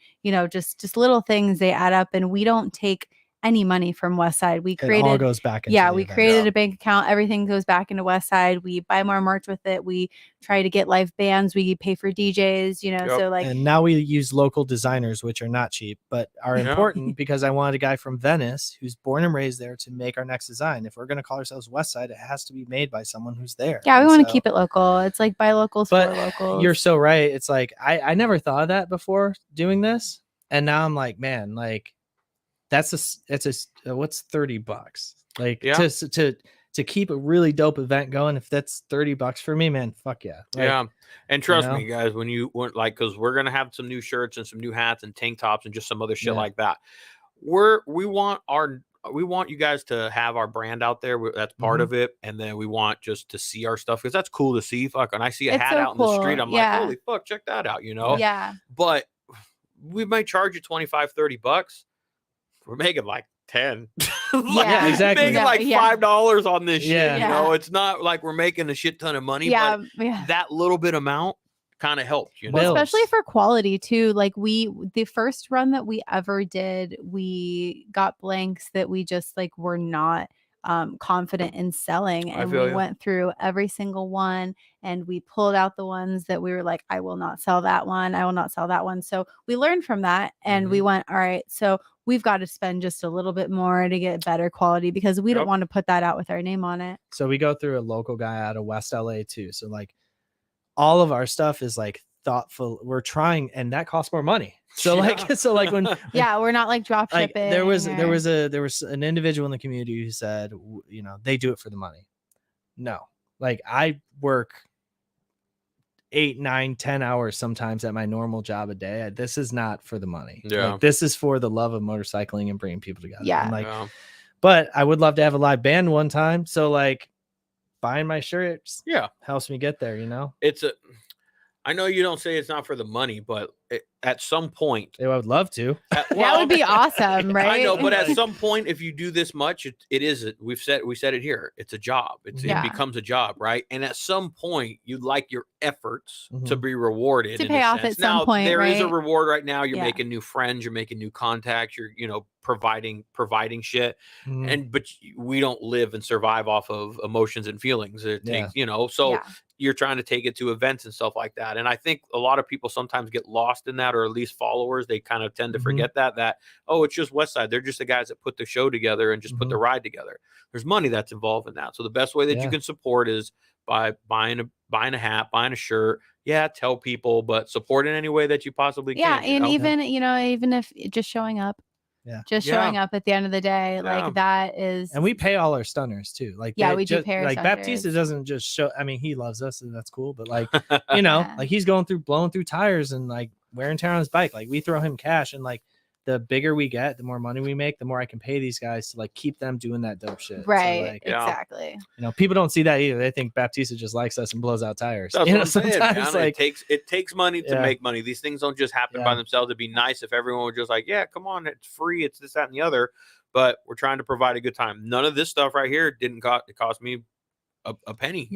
just little things, they add up, and we don't take any money from Westside. We created, it all goes back into we created a bank account. Everything goes back into Westside. We buy more merch with it. We try to get live bands. We pay for DJs, so like, and now we use local designers, which are not cheap, but are important, because I wanted a guy from Venice who's born and raised there to make our next design. If we're going to call ourselves Westside, it has to be made by someone who's there. Yeah. We want to keep it local. It's like buy locals for locals. You're so right. It's like, I never thought of that before doing this. And now I'm like, man, like it's a what's $30? Like to keep a really dope event going, if that's $30 for me, man, fuck yeah. Like, yeah. And trust me, guys, when you want, like, because we're gonna have some new shirts and some new hats and tank tops and just some other shit like that. We want you guys to have our brand out there. That's part of it. And then we want just to see our stuff, because that's cool to see. Fuck, when I see a hat out in the street, I'm like, holy fuck, check that out, you know? Yeah. But we might charge you $25-$30. We're making like 10. Yeah, exactly. Making like $5 on this shit. You know, it's not like we're making a shit ton of money, but that little bit amount kind of helped, you know. Well, especially for quality too. Like the first run that we ever did, we got blanks that we just like were not confident in selling, and we went through every single one and we pulled out the ones that we were like, I will not sell that one, I will not sell that one. So we learned from that, and we went, all right, so we've got to spend just a little bit more to get better quality, because we don't want to put that out with our name on it. So we go through a local guy out of West LA too, so like all of our stuff is like thoughtful. We're trying, and that costs more money. So like when we're not like drop shipping. Like, there was an individual in the community who said, you know, they do it for the money. No, like I work 8, 9, 10 hours sometimes at my normal job a day. This is not for the money. Like, this is for the love of motorcycling and bringing people together. And but I would love to have a live band one time. So like buying my shirts helps me get there, you know. I know you don't say it's not for the money, but at some point, I would love to. That would be awesome, right? I know, but at some point, if you do this much, it is. We said it here. It's a job. It becomes a job, right? And at some point, you'd like your efforts to be rewarded, to pay off at some point. There is a reward right now. You're making new friends. You're making new contacts. You're providing shit. But we don't live and survive off of emotions and feelings. It takes you're trying to take it to events and stuff like that. And I think a lot of people sometimes get lost in that, or at least followers, they kind of tend to forget that, oh, it's just Westside. They're just the guys that put the show together and just put the ride together. There's money that's involved in that. So the best way that you can support is by buying a hat, buying a shirt. Yeah, tell people, but support in any way that you possibly can. Yeah, and even if just showing up. Just showing up at the end of the day, like that is. And we pay all our stunners too. Like we do pay our like stunners. Baptista doesn't just show. I mean, he loves us and that's cool. But like, like he's blowing through tires and like wear and tear on his bike. Like we throw him cash, and like the bigger we get, the more money we make, the more I can pay these guys to like keep them doing that dope shit. Right. So, like, exactly. People don't see that either. They think Baptista just likes us and blows out tires. That's what I'm saying, sometimes like it takes money to make money. These things don't just happen by themselves. It'd be nice if everyone were just like, yeah, come on, it's free, it's this, that, and the other. But we're trying to provide a good time. None of this stuff right here cost me a penny.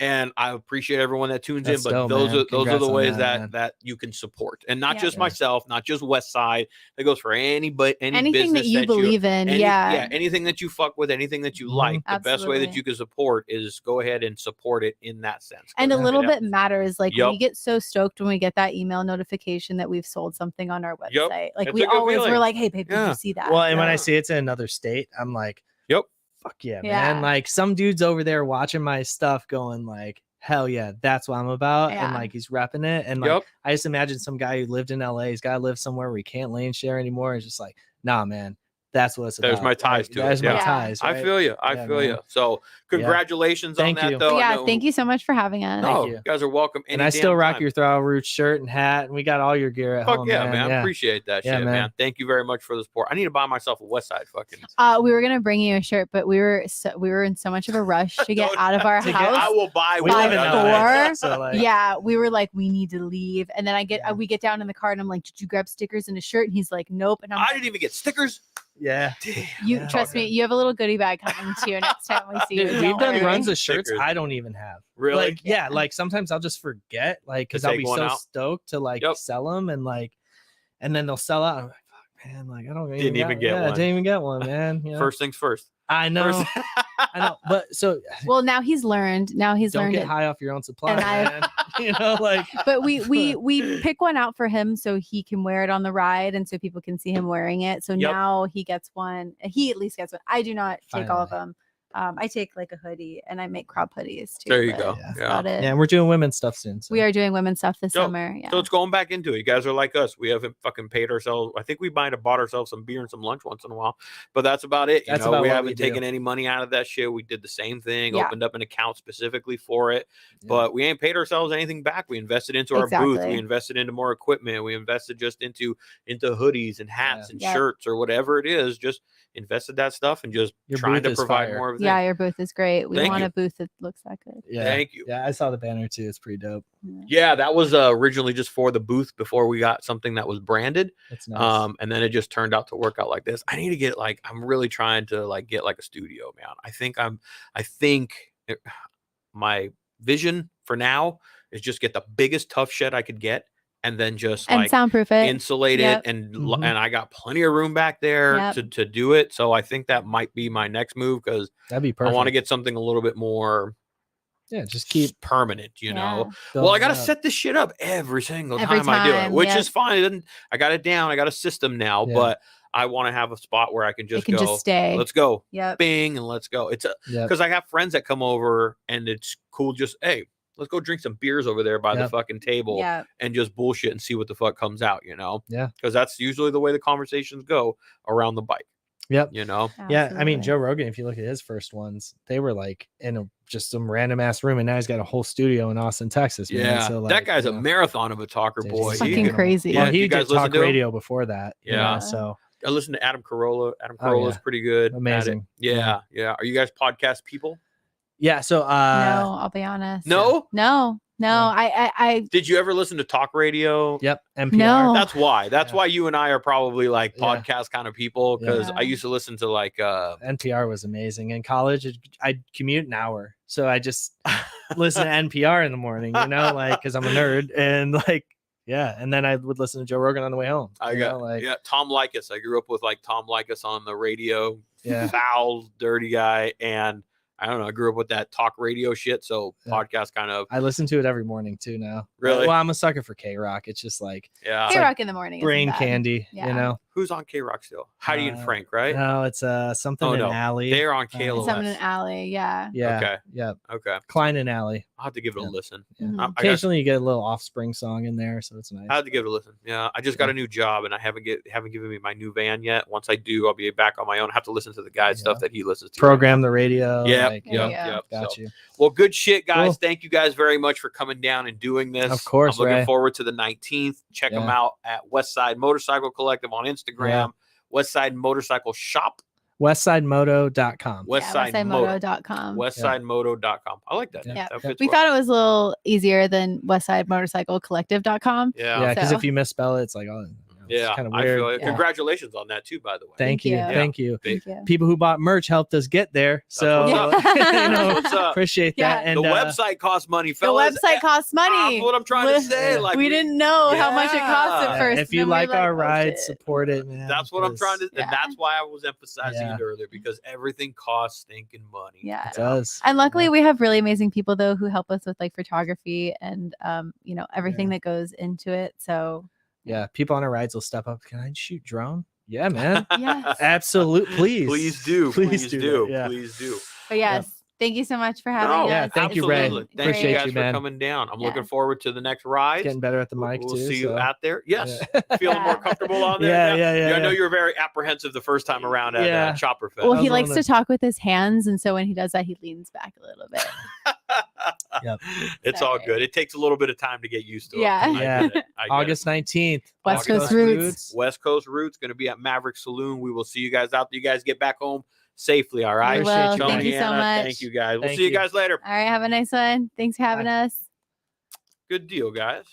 And I appreciate everyone that tunes in, but those are the ways that you can support, and not just myself, not just Westside. That goes for anything that you believe in. Anything that you fuck with, anything that you like. The best way that you can support is go ahead and support it in that sense. And a little bit matters. Like we get so stoked when we get that email notification that we've sold something on our website. Like we always were like, hey, babe, did you see that? Well, and when I see it's in another state, I'm like, fuck yeah, man. Like some dude's over there watching my stuff going like, hell yeah, that's what I'm about. And like he's repping it. And like I just imagine some guy who lived in LA, he's got to live somewhere where he can't lane share anymore. It's just like, nah, man. That's what it's about. There's my ties to it. There's my ties. Right? I feel you. I feel you. So congratulations on that, though. Yeah, thank you so much for having us. No, you guys are welcome. And I still rock your Throw Roots shirt and hat, and we got all your gear at home. Man. I appreciate that shit, man. Thank you very much for the support. I need to buy myself a Westside fucking. We were gonna bring you a shirt, but we were in so much of a rush to get out of our house. I will buy one. So we were like, we need to leave, and then we get down in the car, and I'm like, did you grab stickers and a shirt? And he's like, nope. And I didn't even get stickers. Yeah. You trust me, you have a little goodie bag coming to you next time we see you. We've done runs of shirts I don't even have. Really? Like, like sometimes I'll just forget, like, because I'll be so stoked to like sell them, and like, and then they'll sell out. I'm like, fuck, man, like I didn't even get one. I didn't even get one, man. First things first. I know. I know. But so now he's learned. Don't get high off your own supply, man. But we pick one out for him so he can wear it on the ride, and so people can see him wearing it. So now he gets one. He at least gets one. I do not take all of them. I take like a hoodie and I make crop hoodies too. There you but go. that's Yeah. about it. Yeah, and we're doing women's stuff soon. So. We are doing women's stuff this So- summer. Yeah. So it's going back into it. You guys are like us. We haven't fucking paid ourselves. I think we might have bought ourselves some beer and some lunch once in a while, but that's about it. That's about we what haven't we do. taken any money out of that shit. We did the same thing, Yeah. opened up an account specifically for it, Yeah. but we ain't paid ourselves anything back. We invested into our booth. Exactly. We invested into more equipment. We invested just into hoodies and hats and Yep. shirts or whatever it is. Just invested that stuff and just Your trying booth to is provide fire. more of that. Yeah, your booth is great. We Thank want you. a booth that looks that good. Yeah. Thank you. Yeah, I saw the banner too. It's pretty dope. Yeah, that was originally just for the booth before we got something that was branded. That's nice. And then it just turned out to work out like this. I need to get I'm really trying to get like a studio, man. I think my vision for now is just get the biggest tough shed I could get and then just And soundproof it. insulate Yep. it and Mhm. and I got plenty of room back there Yep. to do it. So I think that might be my next move because That'd be I perfect. want to get something a little bit more just keep permanent, you know. Yeah. Well, I building got to it up. set this shit up every single Every time I do it, time, which yep. is fine. It doesn't, I got it down. I got a system now, Yeah. but I want to have a spot where I can just It can go, just stay. let's go, Yep. bing, and let's go. It's Yep. because I have friends that come over and it's cool. Just, hey, let's go drink some beers over there by the Yep. fucking table Yeah. and just bullshit and see what the fuck comes out, you know? Yeah. Because that's usually the way the conversations go around the bike, Yep. you know? Yeah, I mean Absolutely. Joe Rogan. If you look at his first ones, they were like in just some random ass room, and now he's got a whole studio in Austin, Texas. Man. Yeah. so that guy's a marathon of a talker, Dude, boy. he's fucking He- crazy. Yeah, Well, you he guys did listen talk to him? radio before that. you know, Yeah. so I listen to Adam Carolla. Adam Oh, Carolla's yeah. pretty good. at it. Amazing. Yeah, yeah. Are you guys podcast people? yeah. So No, I'll be honest. No? No. No. I Did you ever listen to talk radio? yep. NPR. No. That's why. That's Yeah. why you and I are probably like Yeah. podcast kind of people because Yeah. I used to listen to like NPR was amazing. In college, I'd commute an hour, so I just listen to NPR in the morning. You know, like because I'm a nerd, and like yeah, and then I would listen to Joe Rogan on the way home. I you got know, like yeah, Tom Likas. I grew up with like Tom Likas on the radio. Yeah. Foul, dirty guy, and I don't know. I grew up with that talk radio shit, so Yeah. podcast kind of I listen to it every morning too now. Really? Well, I'm a sucker for K Rock. It's just like yeah. K like Rock in the morning. isn't brain bad. candy. Yeah. You know. Who's on K Rock still? Heidi and Frank, right? No, it's something Oh, in no. Alley. They're on Uh, KLOS. Someone in an alley. Yeah. Yeah. Okay. Yeah. Okay, Klein and Alley. I'll have to give it a Yeah. listen. Yeah. Mhm. I got Occasionally you get a little Offspring song in there, so it's nice. I had to give it a listen. Yeah, I just got a new job and I haven't given me my new van yet. Once I do, I'll be back on my own. I have to listen to the guy's stuff that he listens to. Program the radio. Yeah, like, Yeah. yep. Got So, you. well, good shit, guys. Cool. Thank you guys very much for coming down and doing this. Of course, I'm looking Ray. forward to the 19th. Check them Yeah. out at Westside Motorcycle Collective on Instagram. Westside Motorcycle Shop. WestsideMoto.com. Westside Moto. WestsideMoto.com. WestsideMoto.com. I like that. Yeah. That Yeah. fits We well. thought it was a little easier than WestsideMotorcycleCollective.com. Yeah. Yeah, because So- if you misspell it, it's like, oh, Yeah. it's kind of I weird. feel it. Yeah. Congratulations on that too, by the way. Thank Thank you. you. Thank you. Thank you. People who bought merch helped us get there. So what's up. you That's know, what's up. appreciate Yeah. that. And The website costs money, The fellas. website costs money. That's what I'm trying to We- say. Like we didn't know how much it cost Yeah. at first. if you and then we like were our oh, rides, shit. support it, man. That's what I'm trying to, Yeah. and that's why I was emphasizing Yeah. it earlier because everything costs stinking money. Yeah. It does. And luckily we have really amazing people though who help us with like photography and everything that goes into it. So Yeah, people on our rides will step up. Can I shoot drone? Yeah, man. yes. Absolute. Please. Please do. Please do. that, Yeah. Please do. But yes, thank you so much for having No, us. Yeah, thank you, Ray. absolutely. Thank Appreciate you guys you, for man. coming down. I'm Yeah. looking forward to the next ride. Getting better at the mic We'll too. see so. you out there. Yes. Yeah. Feeling more comfortable on there. Yeah, I know you were very appreciative the first time around at Yeah. Chopper Fest. Well, I he was likes on to the- talk with his hands, and so when he does that, he leans back a little bit. Yep. It's all Sorry. good. It takes a little bit of time to get used to it. Yeah. I Yeah. get it. I get it. August 19th. West August Coast Roots. West Coast Roots going to be at Maverick Saloon. We will see you guys out there. You guys get back home safely. All right. We will. Appreciate you, Thank man. you so Anna, much. Thank you guys. We'll Thank see you you. guys later. All right, have a nice one. Thanks for having us. Good deal, guys.